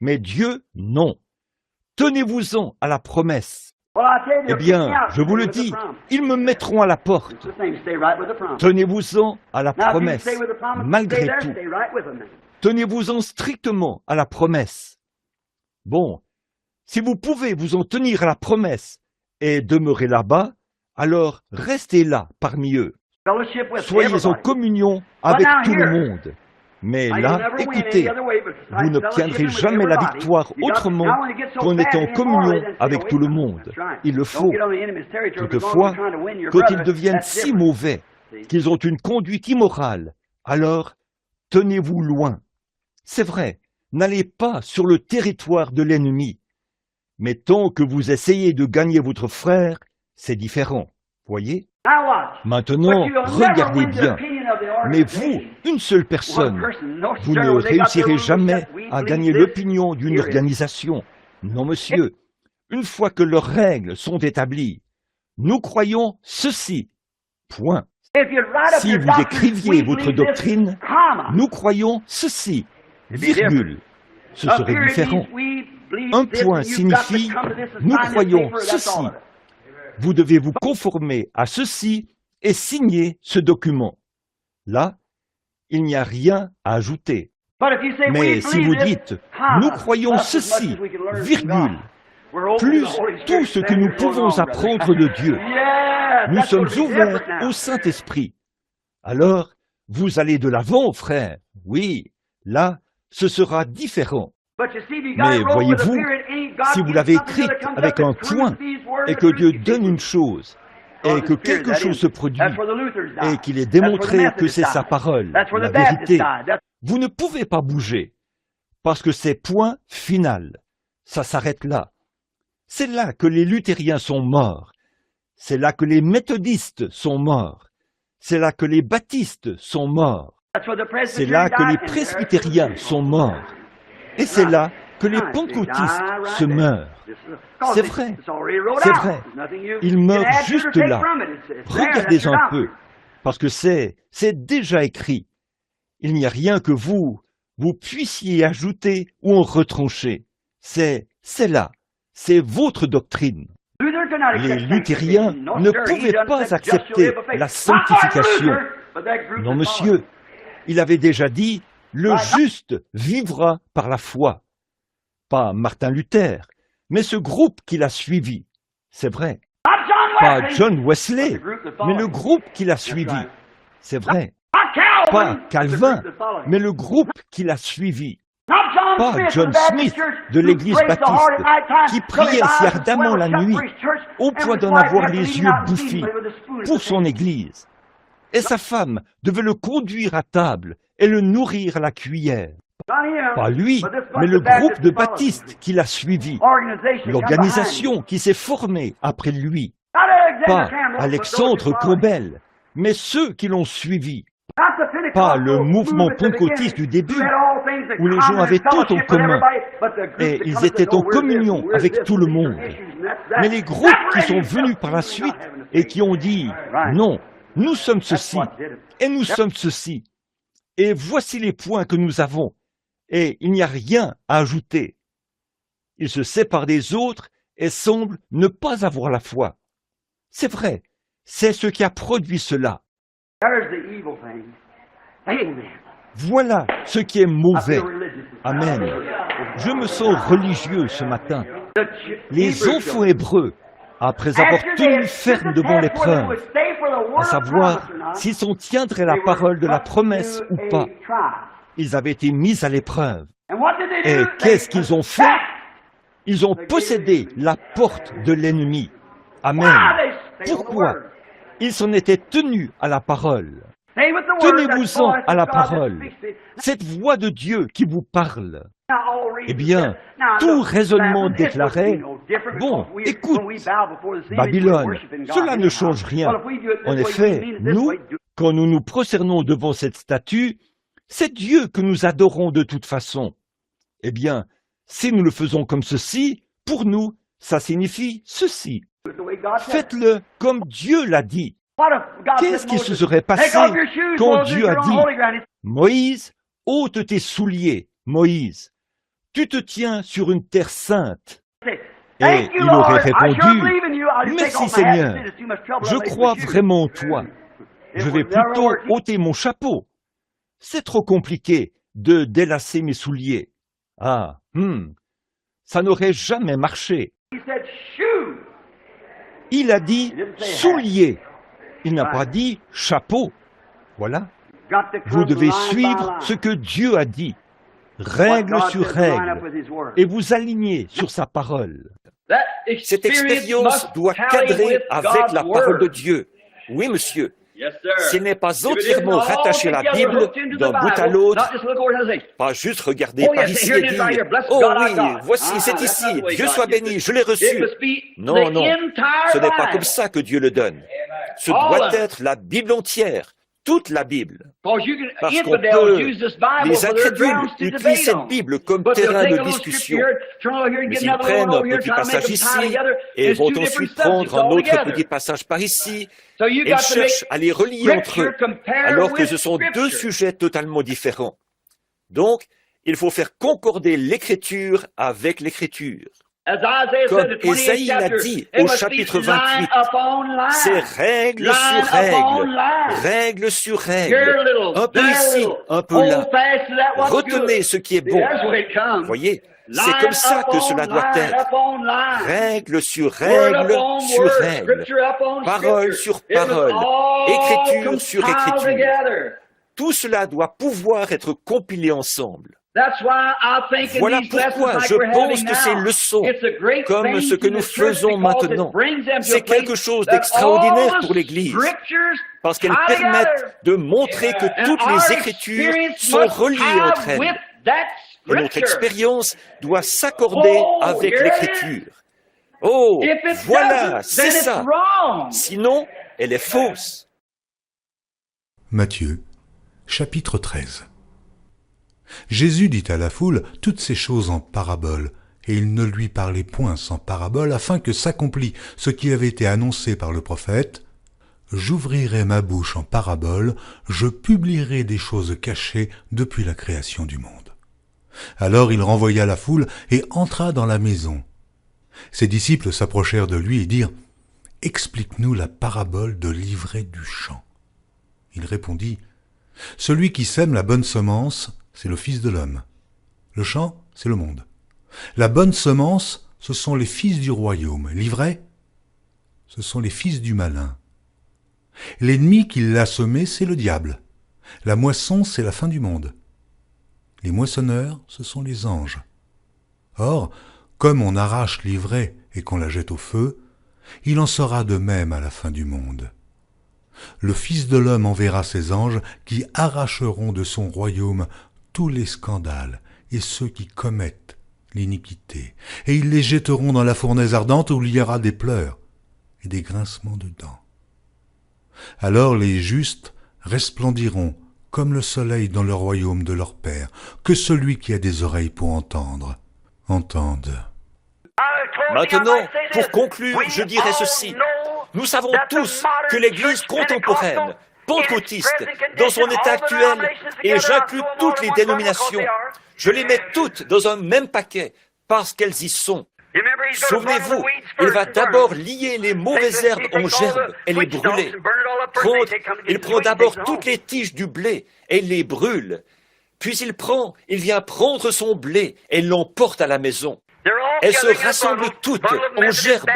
Mais Dieu, non. Tenez-vous-en à la promesse. Eh bien, je vous le dis, ils me mettront à la porte. Tenez-vous-en à la promesse, malgré tout. Tenez-vous-en strictement à la promesse. Bon, si vous pouvez vous en tenir à la promesse et demeurer là-bas, alors restez là parmi eux. Soyez en communion avec tout le monde. Mais là, écoutez, vous n'obtiendrez jamais la victoire autrement qu'en étant en communion avec tout le monde. Il le faut. Toutefois, quand ils deviennent si mauvais qu'ils ont une conduite immorale, alors tenez-vous loin. C'est vrai, n'allez pas sur le territoire de l'ennemi. Mais tant que vous essayez de gagner votre frère, c'est différent. Voyez? Maintenant, regardez bien. Mais vous, une seule personne, vous ne réussirez jamais à gagner l'opinion d'une organisation. Non, monsieur. Une fois que leurs règles sont établies, nous croyons ceci. Point. Si vous écriviez votre doctrine, nous croyons ceci. Virgule. ce serait différent. Un point signifie « nous croyons ceci ». Vous devez vous conformer à ceci et signer ce document. Là, il n'y a rien à ajouter. Mais si vous dites « nous croyons ceci, virgule », plus tout ce que nous pouvons apprendre de Dieu, nous sommes ouverts au Saint-Esprit. Alors, vous allez de l'avant, frère. Oui, là, ce sera différent. Mais voyez-vous, si vous l'avez écrite avec un point, et que Dieu donne une chose, et que quelque chose se produit, et qu'il est démontré que c'est sa parole, la vérité, vous ne pouvez pas bouger, parce que c'est point final. Ça s'arrête là. C'est là que les luthériens sont morts. C'est là que les méthodistes sont morts. C'est là que les baptistes sont morts. C'est là que les presbytériens sont morts. Et c'est là que les pentecôtistes se meurent. C'est vrai, c'est vrai. Ils meurent juste là. Regardez un peu, parce que c'est déjà écrit. Il n'y a rien que vous puissiez ajouter ou en retrancher. C'est là. C'est votre doctrine. Les luthériens ne pouvaient pas accepter la sanctification. Non, monsieur, il avait déjà dit « le juste vivra par la foi ». Pas Martin Luther, mais ce groupe qui l'a suivi. C'est vrai. Pas John Wesley, mais le groupe qui l'a suivi. C'est vrai. Pas Calvin, mais le groupe qui l'a suivi. Pas John Smith de l'église baptiste, qui priait si ardemment la nuit, au point d'en avoir les yeux bouffis, pour son église. Et sa femme devait le conduire à table et le nourrir à la cuillère. Pas lui, mais le groupe de baptistes qui l'a suivi, l'organisation qui s'est formée après lui. Pas Alexandre Campbell, mais ceux qui l'ont suivi. Pas le mouvement pentecôtiste du début, où les gens avaient tout en commun, et ils étaient en communion avec tout le monde. Mais les groupes qui sont venus par la suite et qui ont dit « Non, nous sommes ceci, et nous sommes ceci, et voici les points que nous avons, et il n'y a rien à ajouter. » Ils se séparent des autres et semblent ne pas avoir la foi. C'est vrai, c'est ce qui a produit cela. Voilà ce qui est mauvais. Amen. Je me sens religieux ce matin. Les enfants hébreux, après avoir tenu ferme devant l'épreuve, à savoir s'ils s'en tiendraient la parole de la promesse ou pas, ils avaient été mis à l'épreuve. Et qu'est-ce qu'ils ont fait? Ils ont possédé la porte de l'ennemi. Amen. Pourquoi? Ils s'en étaient tenus à la parole. Tenez-vous-en à la parole. Cette voix de Dieu qui vous parle. Eh bien, tout raisonnement déclarait, bon, écoute, Babylone, cela ne change rien. En effet, nous, quand nous nous prosternons devant cette statue, c'est Dieu que nous adorons de toute façon. Eh bien, si nous le faisons comme ceci, pour nous, ça signifie ceci. Faites-le comme Dieu l'a dit. Qu'est-ce qui se serait passé quand Dieu a dit « Moïse, ôte tes souliers, Moïse, tu te tiens sur une terre sainte ». Et il aurait répondu « Merci Seigneur, je crois vraiment en toi. Je vais plutôt ôter mon chapeau. C'est trop compliqué de délacer mes souliers. Ah, ça n'aurait jamais marché. » Il a dit « souliers ». Il n'a pas dit « chapeau ». Voilà. Vous devez suivre ce que Dieu a dit, règle sur règle, et vous aligner sur sa parole. Cette expérience doit cadrer avec la parole de Dieu. Oui, monsieur. Ce n'est pas entièrement rattaché à la Bible d'un bout à l'autre, pas juste regarder par ici et dire « Oh oui, voici, c'est ici, Dieu soit béni, je l'ai reçu ». Non, non, ce n'est pas comme ça que Dieu le donne. Ce doit être la Bible entière, toute la Bible. Parce qu'on peut, les incrédules utilisent cette Bible comme terrain de discussion. Mais ils prennent un petit passage ici et vont ensuite prendre un autre petit passage par ici et ils cherchent à les relier entre eux, alors que ce sont deux sujets totalement différents. Donc, il faut faire concorder l'Écriture avec l'Écriture. Comme Ésaïe l'a dit au chapitre 28, c'est règle sur règle, règle sur règle, un peu ici, un peu là. Retenez ce qui est bon. Voyez, c'est comme ça que cela doit être. Règle sur règle sur règle, parole sur parole, écriture sur écriture. Tout cela doit pouvoir être compilé ensemble. Voilà pourquoi je pense que ces leçons, comme ce que nous faisons maintenant, c'est quelque chose d'extraordinaire pour l'Église, parce qu'elles permettent de montrer que toutes les Écritures sont reliées entre elles. Et notre expérience doit s'accorder avec l'Écriture. Oh, voilà, c'est ça. Sinon, elle est fausse. Matthieu, chapitre 13. Jésus dit à la foule toutes ces choses en paraboles, et il ne lui parlait point sans parabole, afin que s'accomplît ce qui avait été annoncé par le prophète. « J'ouvrirai ma bouche en parabole, je publierai des choses cachées depuis la création du monde. » Alors il renvoya la foule et entra dans la maison. Ses disciples s'approchèrent de lui et dirent « Explique-nous la parabole de l'ivraie du champ. » Il répondit « Celui qui sème la bonne semence, c'est le Fils de l'homme. Le champ, c'est le monde. La bonne semence, ce sont les fils du royaume. L'ivraie, ce sont les fils du malin. L'ennemi qui l'a semé, c'est le diable. La moisson, c'est la fin du monde. Les moissonneurs, ce sont les anges. Or, comme on arrache l'ivraie et qu'on la jette au feu, il en sera de même à la fin du monde. Le Fils de l'homme enverra ses anges qui arracheront de son royaume tous les scandales et ceux qui commettent l'iniquité, et ils les jetteront dans la fournaise ardente où il y aura des pleurs et des grincements de dents. Alors les justes resplendiront comme le soleil dans le royaume de leur Père. Que celui qui a des oreilles pour entendre, entende. Maintenant, pour conclure, je dirais ceci. Nous savons tous que l'Église contemporaine, pentecôtiste, dans son état actuel, et j'inclus toutes les dénominations, je les mets toutes dans un même paquet, parce qu'elles y sont. Souvenez-vous, il va d'abord lier les mauvaises herbes en gerbes et les brûler. Il prend d'abord toutes les tiges du blé et les brûle. Puis il vient prendre son blé et l'emporte à la maison. Elles se rassemblent toutes en gerbes,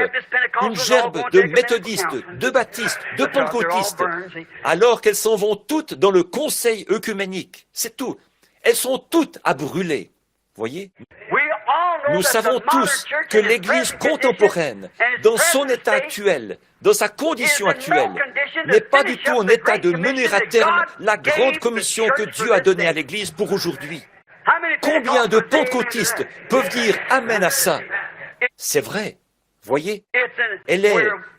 une gerbe de méthodistes, de baptistes, de pentecôtistes, alors qu'elles s'en vont toutes dans le conseil œcuménique. C'est tout. Elles sont toutes à brûler. Voyez ? Nous savons tous que l'Église contemporaine, dans son état actuel, dans sa condition actuelle, n'est pas du tout en état de mener à terme la grande commission que Dieu a donnée à l'Église pour aujourd'hui. Combien de pentecôtistes peuvent dire Amen à ça? C'est vrai, voyez,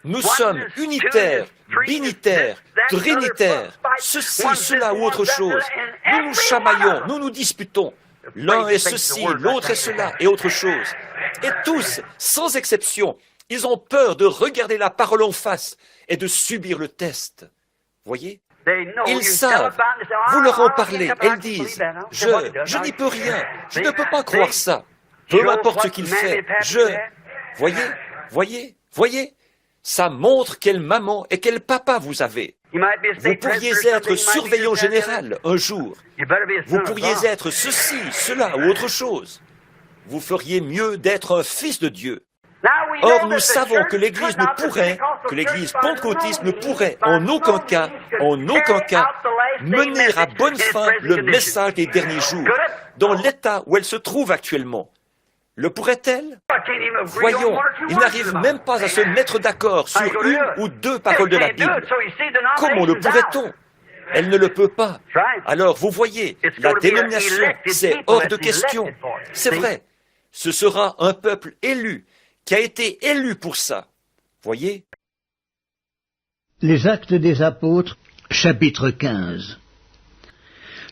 nous sommes unitaires, binitaires, trinitaires, ceci, cela ou autre chose. Nous nous chamaillons, nous nous disputons. L'un est ceci, l'autre est cela et autre chose. Et tous, sans exception, ils ont peur de regarder la parole en face et de subir le test. Voyez? Ils savent, vous leur en parlez, elles disent, je n'y peux rien, je ne peux pas croire ça, peu importe ce qu'il fait, voyez, ça montre quelle maman et quel papa vous avez. Vous pourriez être surveillant général un jour, vous pourriez être ceci, cela ou autre chose. Vous feriez mieux d'être un fils de Dieu. Or, nous savons que l'Église pentecôtiste ne pourrait en aucun cas, mener à bonne fin le message des derniers jours, dans l'état où elle se trouve actuellement. Le pourrait-elle? Voyons, ils n'arrivent même pas à se mettre d'accord sur une ou deux paroles de la Bible. Comment le pourrait-on? Elle ne le peut pas. Alors, vous voyez, la dénomination, c'est hors de question. C'est vrai, ce sera un peuple élu, qui a été élu pour ça. Voyez? Les Actes des Apôtres, chapitre 15.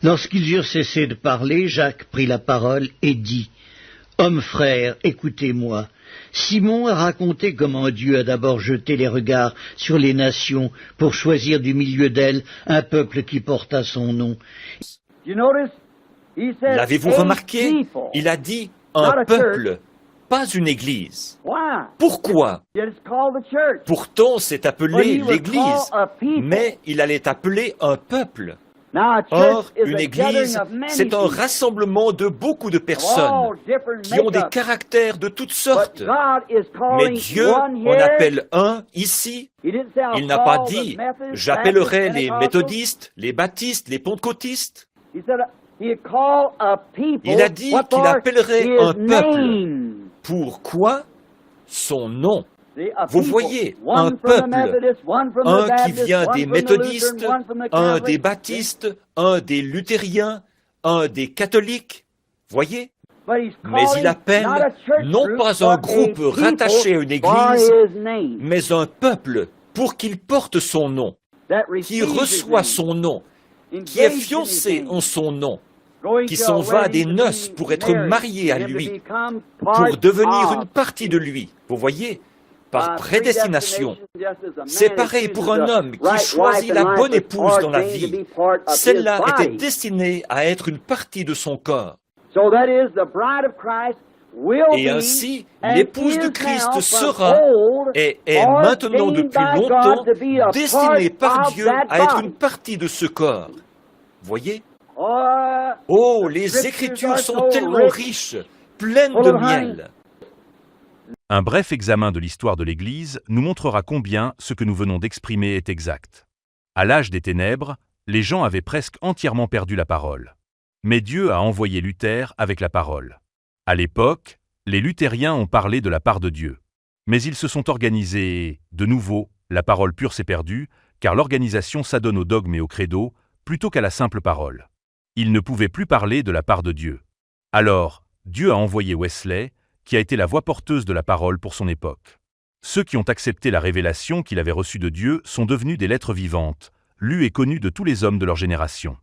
Lorsqu'ils eurent cessé de parler, Jacques prit la parole et dit « Hommes frères, écoutez-moi. Simon a raconté comment Dieu a d'abord jeté les regards sur les nations pour choisir du milieu d'elles un peuple qui porta son nom. » L'avez-vous remarqué? Il a dit un peuple, pas une église. Pourquoi? Pourtant, c'est appelé l'église, mais il allait appeler un peuple. Or, une église, c'est un rassemblement de beaucoup de personnes qui ont des caractères de toutes sortes. Mais Dieu en appelle un ici. Il n'a pas dit « j'appellerai les méthodistes, les baptistes, les pentecôtistes ». Il a dit qu'il appellerait un peuple. Pourquoi? Son nom. Vous voyez, un peuple, un qui vient des méthodistes, un des baptistes, un des luthériens, un des catholiques, voyez? Mais il appelle non pas un groupe rattaché à une église, mais un peuple pour qu'il porte son nom, qui reçoit son nom, qui est fiancé en son nom, qui s'en va à des noces pour être marié à lui, pour devenir une partie de lui, vous voyez? Par prédestination. C'est pareil pour un homme qui choisit la bonne épouse dans la vie. Celle-là était destinée à être une partie de son corps. Et ainsi, l'épouse de Christ sera et est maintenant depuis longtemps destinée par Dieu à être une partie de ce corps. Voyez? Oh, les Écritures sont tellement riches, pleines de miel. Un bref examen de l'histoire de l'Église nous montrera combien ce que nous venons d'exprimer est exact. À l'âge des ténèbres, les gens avaient presque entièrement perdu la parole. Mais Dieu a envoyé Luther avec la parole. À l'époque, les luthériens ont parlé de la part de Dieu. Mais ils se sont organisés et, de nouveau, la parole pure s'est perdue, car l'organisation s'adonne au dogme et au credo, plutôt qu'à la simple parole. Ils ne pouvaient plus parler de la part de Dieu. Alors, Dieu a envoyé Wesley, qui a été la voix porteuse de la parole pour son époque. Ceux qui ont accepté la révélation qu'il avait reçue de Dieu sont devenus des lettres vivantes, lues et connues de tous les hommes de leur génération.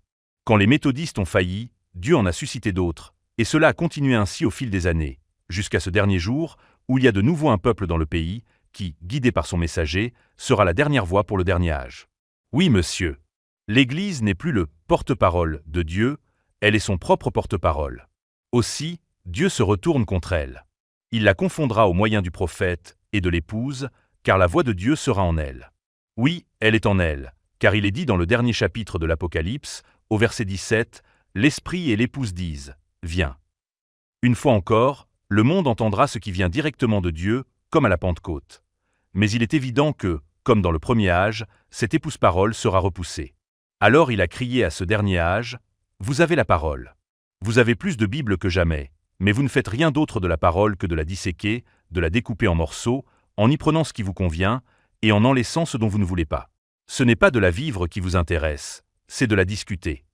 Quand les méthodistes ont failli, Dieu en a suscité d'autres, et cela a continué ainsi au fil des années, jusqu'à ce dernier jour où il y a de nouveau un peuple dans le pays qui, guidé par son messager, sera la dernière voix pour le dernier âge. Oui, monsieur, l'Église n'est plus le porte-parole de Dieu, elle est son propre porte-parole. Aussi, Dieu se retourne contre elle. Il la confondra au moyen du prophète et de l'épouse, car la voix de Dieu sera en elle. Oui, elle est en elle, car il est dit dans le dernier chapitre de l'Apocalypse, au verset 17, « L'Esprit et l'épouse disent, viens ». Une fois encore, le monde entendra ce qui vient directement de Dieu, comme à la Pentecôte. Mais il est évident que, comme dans le premier âge, cette épouse-parole sera repoussée. Alors il a crié à ce dernier âge, « Vous avez la parole. Vous avez plus de Bible que jamais. » Mais vous ne faites rien d'autre de la parole que de la disséquer, de la découper en morceaux, en y prenant ce qui vous convient, et en laissant ce dont vous ne voulez pas. Ce n'est pas de la vivre qui vous intéresse, c'est de la discuter.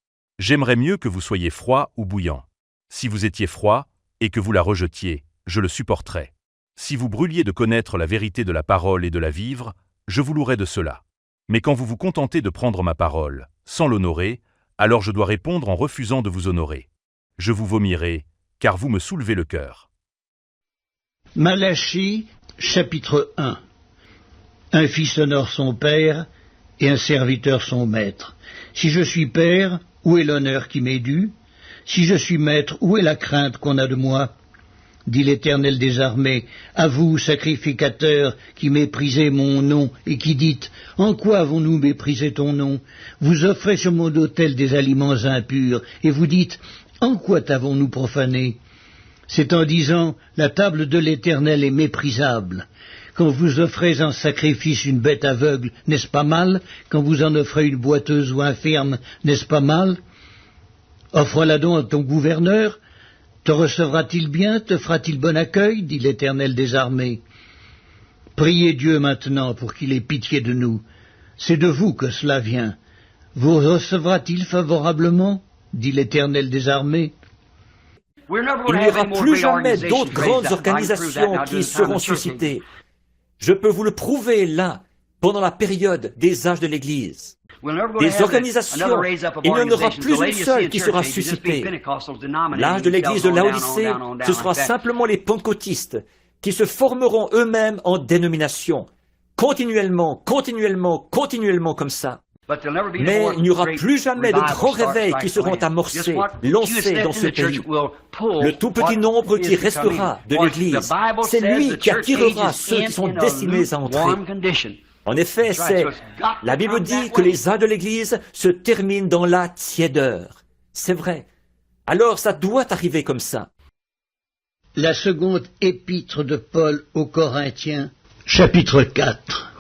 J'aimerais mieux que vous soyez froid ou bouillant. Si vous étiez froid, et que vous la rejetiez, je le supporterais. Si vous brûliez de connaître la vérité de la parole et de la vivre, je vous louerais de cela. Mais quand vous vous contentez de prendre ma parole, sans l'honorer, alors je dois répondre en refusant de vous honorer. Je vous vomirai, car vous me soulevez le cœur. Malachie, chapitre 1. Un fils honore son père, et un serviteur son maître. Si je suis père, où est l'honneur qui m'est dû? Si je suis maître, où est la crainte qu'on a de moi? Dit l'Éternel des armées, à vous, sacrificateurs, qui méprisez mon nom, et qui dites, en quoi avons-nous méprisé ton nom? Vous offrez sur mon autel des aliments impurs, et vous dites, en quoi t'avons-nous profané? C'est en disant, la table de l'Éternel est méprisable. Quand vous offrez en sacrifice une bête aveugle, n'est-ce pas mal? Quand vous en offrez une boiteuse ou infirme, n'est-ce pas mal? Offre-la donc à ton gouverneur. Te recevra-t-il bien? Te fera-t-il bon accueil? Dit l'Éternel des armées. Priez Dieu maintenant pour qu'il ait pitié de nous. C'est de vous que cela vient. Vous recevra-t-il favorablement? Dit l'Éternel des armées. Il n'y aura plus jamais d'autres grandes organisations qui seront suscitées. Je peux vous le prouver là, pendant la période des âges de l'Église. Des organisations, il n'y en aura plus une seule qui sera suscitée. L'âge de l'Église de Laodicée, ce sera simplement les pentecôtistes qui se formeront eux-mêmes en dénomination, continuellement comme ça. Mais il n'y aura plus jamais de grands réveils qui seront amorcés, lancés dans ce pays. Le tout petit nombre qui restera de l'Église, c'est lui qui attirera ceux qui sont destinés à entrer. En effet, la Bible dit que les âges de l'Église se terminent dans la tiédeur. C'est vrai. Alors ça doit arriver comme ça. La seconde épître de Paul aux Corinthiens, chapitre 4.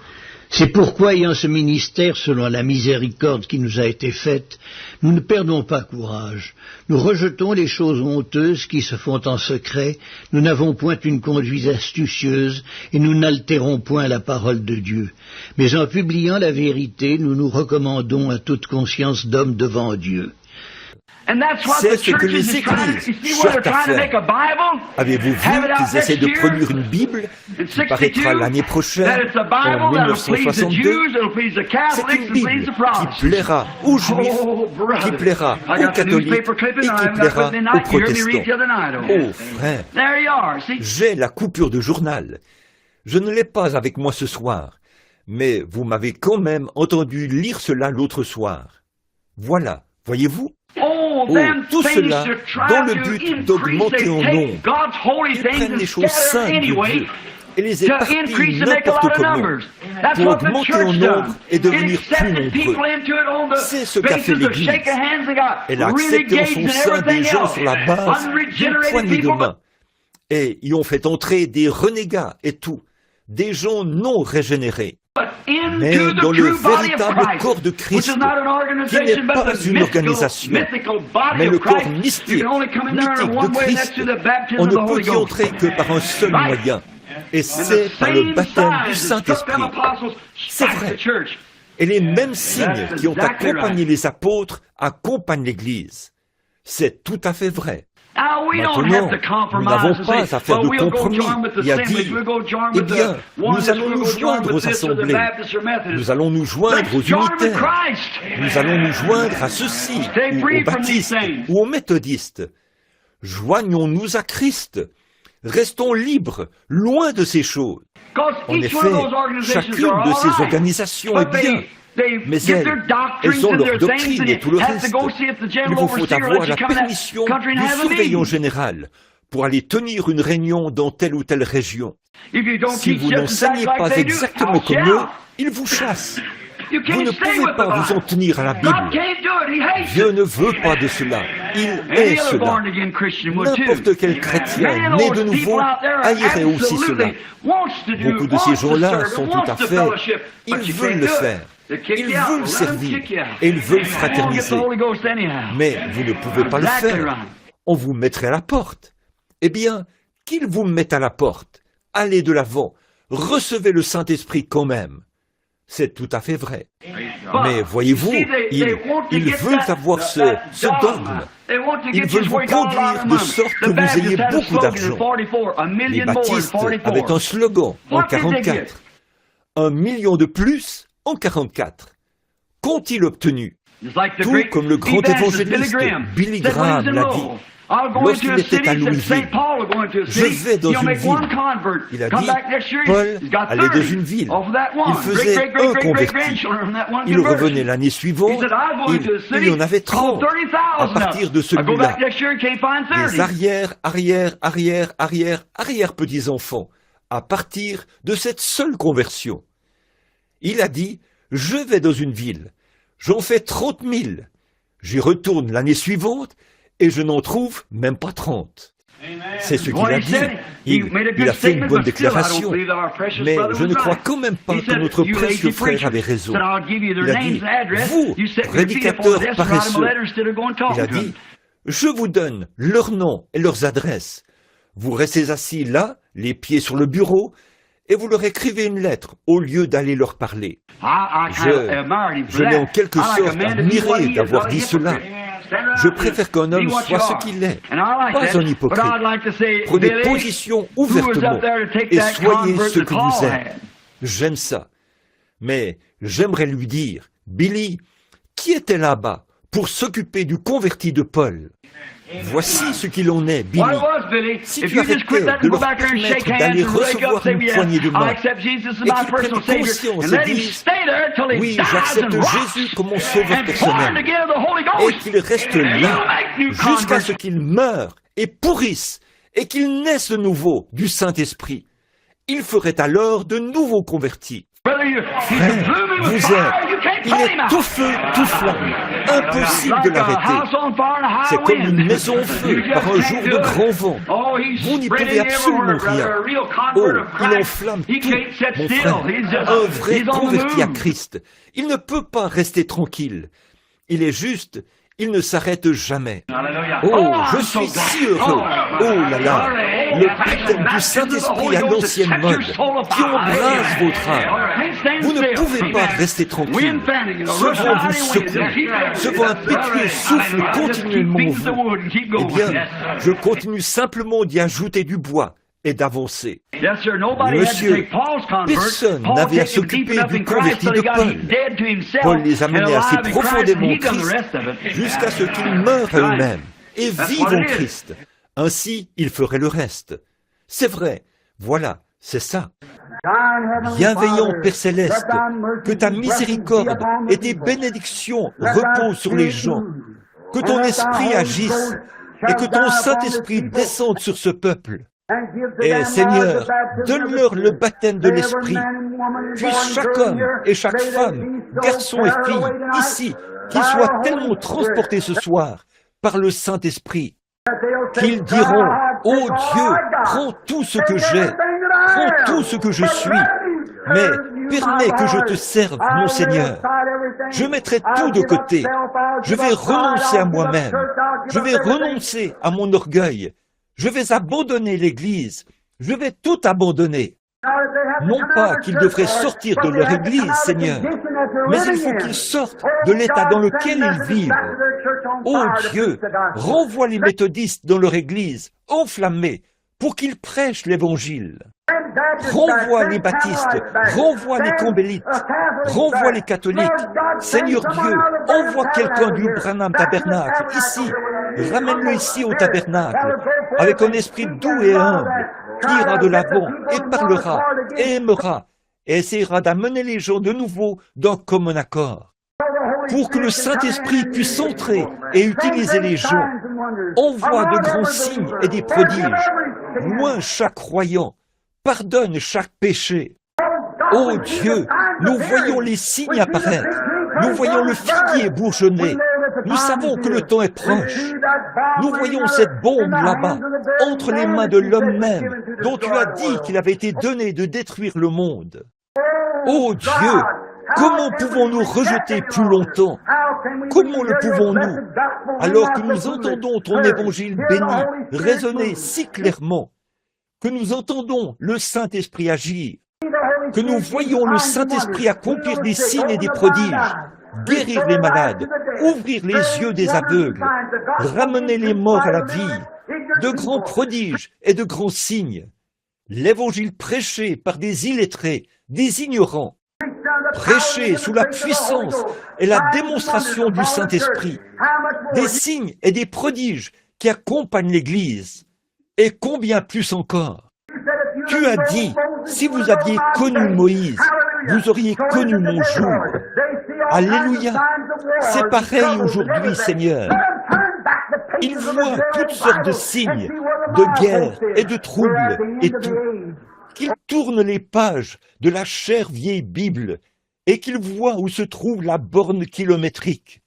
C'est pourquoi, ayant ce ministère selon la miséricorde qui nous a été faite, nous ne perdons pas courage. Nous rejetons les choses honteuses qui se font en secret, nous n'avons point une conduite astucieuse, et nous n'altérons point la parole de Dieu. Mais en publiant la vérité, nous nous recommandons à toute conscience d'homme devant Dieu. C'est ce que les églises cherchent à faire. Avez-vous vu qu'ils essaient de produire une Bible qui paraîtra l'année prochaine, en 1962? C'est une Bible qui plaira aux Juifs, qui plaira aux catholiques et qui plaira aux protestants. Oh frère, j'ai la coupure de journal. Je ne l'ai pas avec moi ce soir, mais vous m'avez quand même entendu lire cela l'autre soir. Voilà, voyez-vous? Oh, tout cela dans le but d'augmenter en nombre. Ils prennent les choses saintes de Dieu et les éparpillent n'importe comment pour augmenter en nombre et devenir plus nombreux. C'est ce qu'a fait l'Église. Elle a accepté en son sein des gens sur la base d'une poignée de main. Et y ont fait entrer des renégats et tout, des gens non régénérés. Mais dans le véritable corps de Christ, qui n'est pas une organisation, mais le corps mystique de Christ, on ne peut y entrer que par un seul moyen, et c'est par le baptême du Saint-Esprit. C'est vrai. Et les mêmes signes qui ont accompagné les apôtres accompagnent l'Église. C'est tout à fait vrai. Maintenant, nous n'avons pas à faire de compromis et à dire, eh bien, nous allons nous joindre aux assemblées, nous allons nous joindre aux unitaires, nous allons nous joindre à ceux-ci, ou aux baptistes, ou aux méthodistes. Joignons-nous à Christ, restons libres, loin de ces choses. En effet, chacune de ces organisations est bien, mais elles ont leur doctrine et tout le reste. Il vous faut avoir la permission du surveillant général pour aller tenir une réunion dans telle ou telle région. Si vous n'enseignez pas exactement comme eux, ils vous chassent. Vous ne pouvez pas vous en tenir à la Bible. Dieu ne veut pas de cela. Il est cela. N'importe quel chrétien né de nouveau haïrait aussi cela. Beaucoup de ces gens-là sont tout à fait... Ils veulent le faire. Ils veulent servir et ils veulent fraterniser. Mais vous ne pouvez pas le faire. On vous mettrait à la porte. Eh bien, qu'ils vous mettent à la porte. Allez de l'avant. Recevez le Saint-Esprit quand même. C'est tout à fait vrai. Mais voyez-vous, ils veulent avoir ce dogme. Ils veulent vous conduire de sorte que vous ayez beaucoup d'argent. Les baptistes avaient un slogan en 44. 1 million de plus en 44. Qu'ont-ils obtenu? Tout comme le grand évangéliste Billy Graham l'a dit. Lorsqu'il était à Louisville, je vais dans une ville. Il a dit, Paul allait dans une ville. Il faisait un converti. Il revenait l'année suivante, il y en avait 30 à partir de celui-là. Des arrière petits-enfants à partir de cette seule conversion. Il a dit, je vais dans une ville, j'en fais 30 000. J'y retourne l'année suivante et je n'en trouve même pas 30. C'est ce qu'il a dit. Il a fait une bonne déclaration. Mais je ne crois quand même pas que notre précieux frère avait raison. Il a dit, vous, prédicateurs paresseux, il a dit, je vous donne leurs noms et leurs adresses. Vous restez assis là, les pieds sur le bureau, et vous leur écrivez une lettre au lieu d'aller leur parler. Je l'ai en quelque sorte admiré d'avoir dit cela. Je préfère qu'un homme soit ce qu'il est, pas un hypocrite. Prenez position ouvertement et soyez ce que vous êtes. J'aime ça. Mais j'aimerais lui dire, Billy, qui était là-bas pour s'occuper du converti de Paul? Voici ce qu'il en est, Billy. Si tu arrêtais de leur permettre d'aller recevoir une poignée de main et qu'ils prennent conscience et disent « Oui, j'accepte Jésus comme mon sauveur personnel » et qu'ils restent là jusqu'à ce qu'ils meurent et pourrissent et qu'ils naissent de nouveau du Saint-Esprit, ils feraient alors de nouveaux convertis. Frère, vous êtes, il est tout feu, tout flamme, impossible de l'arrêter. C'est comme une maison en feu par un jour de grand vent. Vous n'y pouvez absolument rien. Oh, il enflamme tout, mon frère, un vrai converti à Christ. Il ne peut pas rester tranquille. Il est juste, il ne s'arrête jamais. Oh, je suis si heureux. Oh là là, le baptême du Saint-Esprit à l'ancienne mode, qui embrase votre âme. Vous ne pouvez pas rester tranquille. Ce vent vous secoue, ce vent impétueux souffle continuellement en vous. Eh bien, je continue simplement d'y ajouter du bois et d'avancer. Monsieur, personne n'avait à s'occuper du converti de Paul. Paul les a menés assez profondément en Christ jusqu'à ce qu'ils meurent à eux-mêmes et vivent en Christ. Ainsi, ils feraient le reste. C'est vrai, voilà, c'est ça. Bienveillant Père Céleste, que ta miséricorde et tes bénédictions reposent sur les gens, que ton esprit agisse et que ton Saint-Esprit descende sur ce peuple. Et Seigneur, donne-leur le baptême de l'Esprit. Puisse chaque homme et chaque femme, garçon et fille, ici, qu'ils soient tellement transportés ce soir par le Saint-Esprit, qu'ils diront, « Oh Dieu, prends tout ce que j'ai, prends tout ce que je suis, mais permets que je te serve, mon Seigneur. Je mettrai tout de côté. Je vais renoncer à moi-même. Je vais renoncer à mon orgueil. Je vais abandonner l'Église. Je vais tout abandonner. » Non pas qu'ils devraient sortir de leur Église, Seigneur, mais il faut qu'ils sortent de l'état dans lequel ils vivent. Oh Dieu, renvoie les méthodistes dans leur Église, enflammés, pour qu'ils prêchent l'Évangile. Renvoie les baptistes, renvoie les combélites, renvoie les catholiques. Seigneur Dieu, envoie quelqu'un du Branham Tabernacle, ici, ramène-le ici au tabernacle, avec un esprit doux et humble, qui ira de l'avant et parlera et aimera et essaiera d'amener les gens de nouveau d'un commun accord. Pour que le Saint-Esprit puisse entrer et utiliser les gens, envoie de grands signes et des prodiges, loin chaque croyant, pardonne chaque péché. Oh Dieu, nous voyons les signes apparaître, nous voyons le figuier bourgeonner, nous savons que le temps est proche. Nous voyons cette bombe là-bas, entre les mains de l'homme même, dont tu as dit qu'il avait été donné de détruire le monde. Oh Dieu, comment pouvons-nous rejeter plus longtemps? Comment le pouvons-nous, alors que nous entendons ton évangile béni résonner si clairement, que nous entendons le Saint-Esprit agir, que nous voyons le Saint-Esprit accomplir des signes et des prodiges, guérir les malades, ouvrir les yeux des aveugles, ramener les morts à la vie, de grands prodiges et de grands signes, l'évangile prêché par des illettrés, des ignorants, prêché sous la puissance et la démonstration du Saint-Esprit, des signes et des prodiges qui accompagnent l'Église, et combien plus encore. Tu as dit, si vous aviez connu Moïse, vous auriez connu mon jour. Alléluia. C'est pareil aujourd'hui, Seigneur. Ils voient toutes sortes de signes, de guerre et de troubles et tout. Qu'ils tournent les pages de la chère vieille Bible et qu'ils voient où se trouve la borne kilométrique.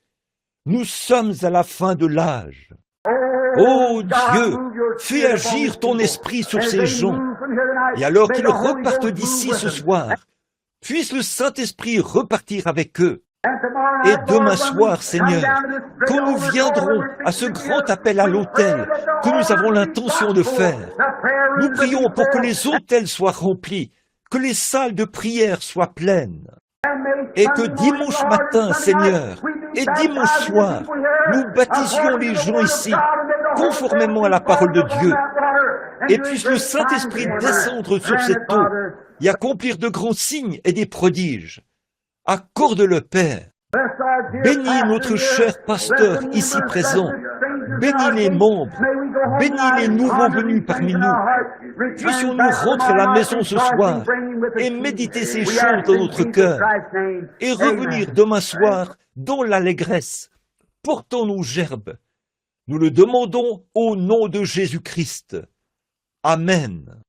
Nous sommes à la fin de l'âge. Oh Dieu, fais agir ton esprit sur ces gens. Et alors qu'ils repartent d'ici ce soir, puisse le Saint-Esprit repartir avec eux. Et demain soir, Seigneur, quand nous viendrons à ce grand appel à l'autel que nous avons l'intention de faire, nous prions pour que les autels soient remplis, que les salles de prière soient pleines. Et que dimanche matin, Seigneur, et dimanche soir, nous baptisions les gens ici, conformément à la parole de Dieu. Et puisse le Saint-Esprit descendre sur cette eau et accomplir de grands signes et des prodiges. Accorde-le, Père. Bénis notre cher pasteur ici présent. bénis les membres, bénis les nouveaux venus parmi nous. Puissions-nous rentrer à la maison ce soir et méditer ces chants dans notre cœur et revenir demain soir dans l'allégresse, portant nos gerbes. Nous le demandons au nom de Jésus-Christ. Amen.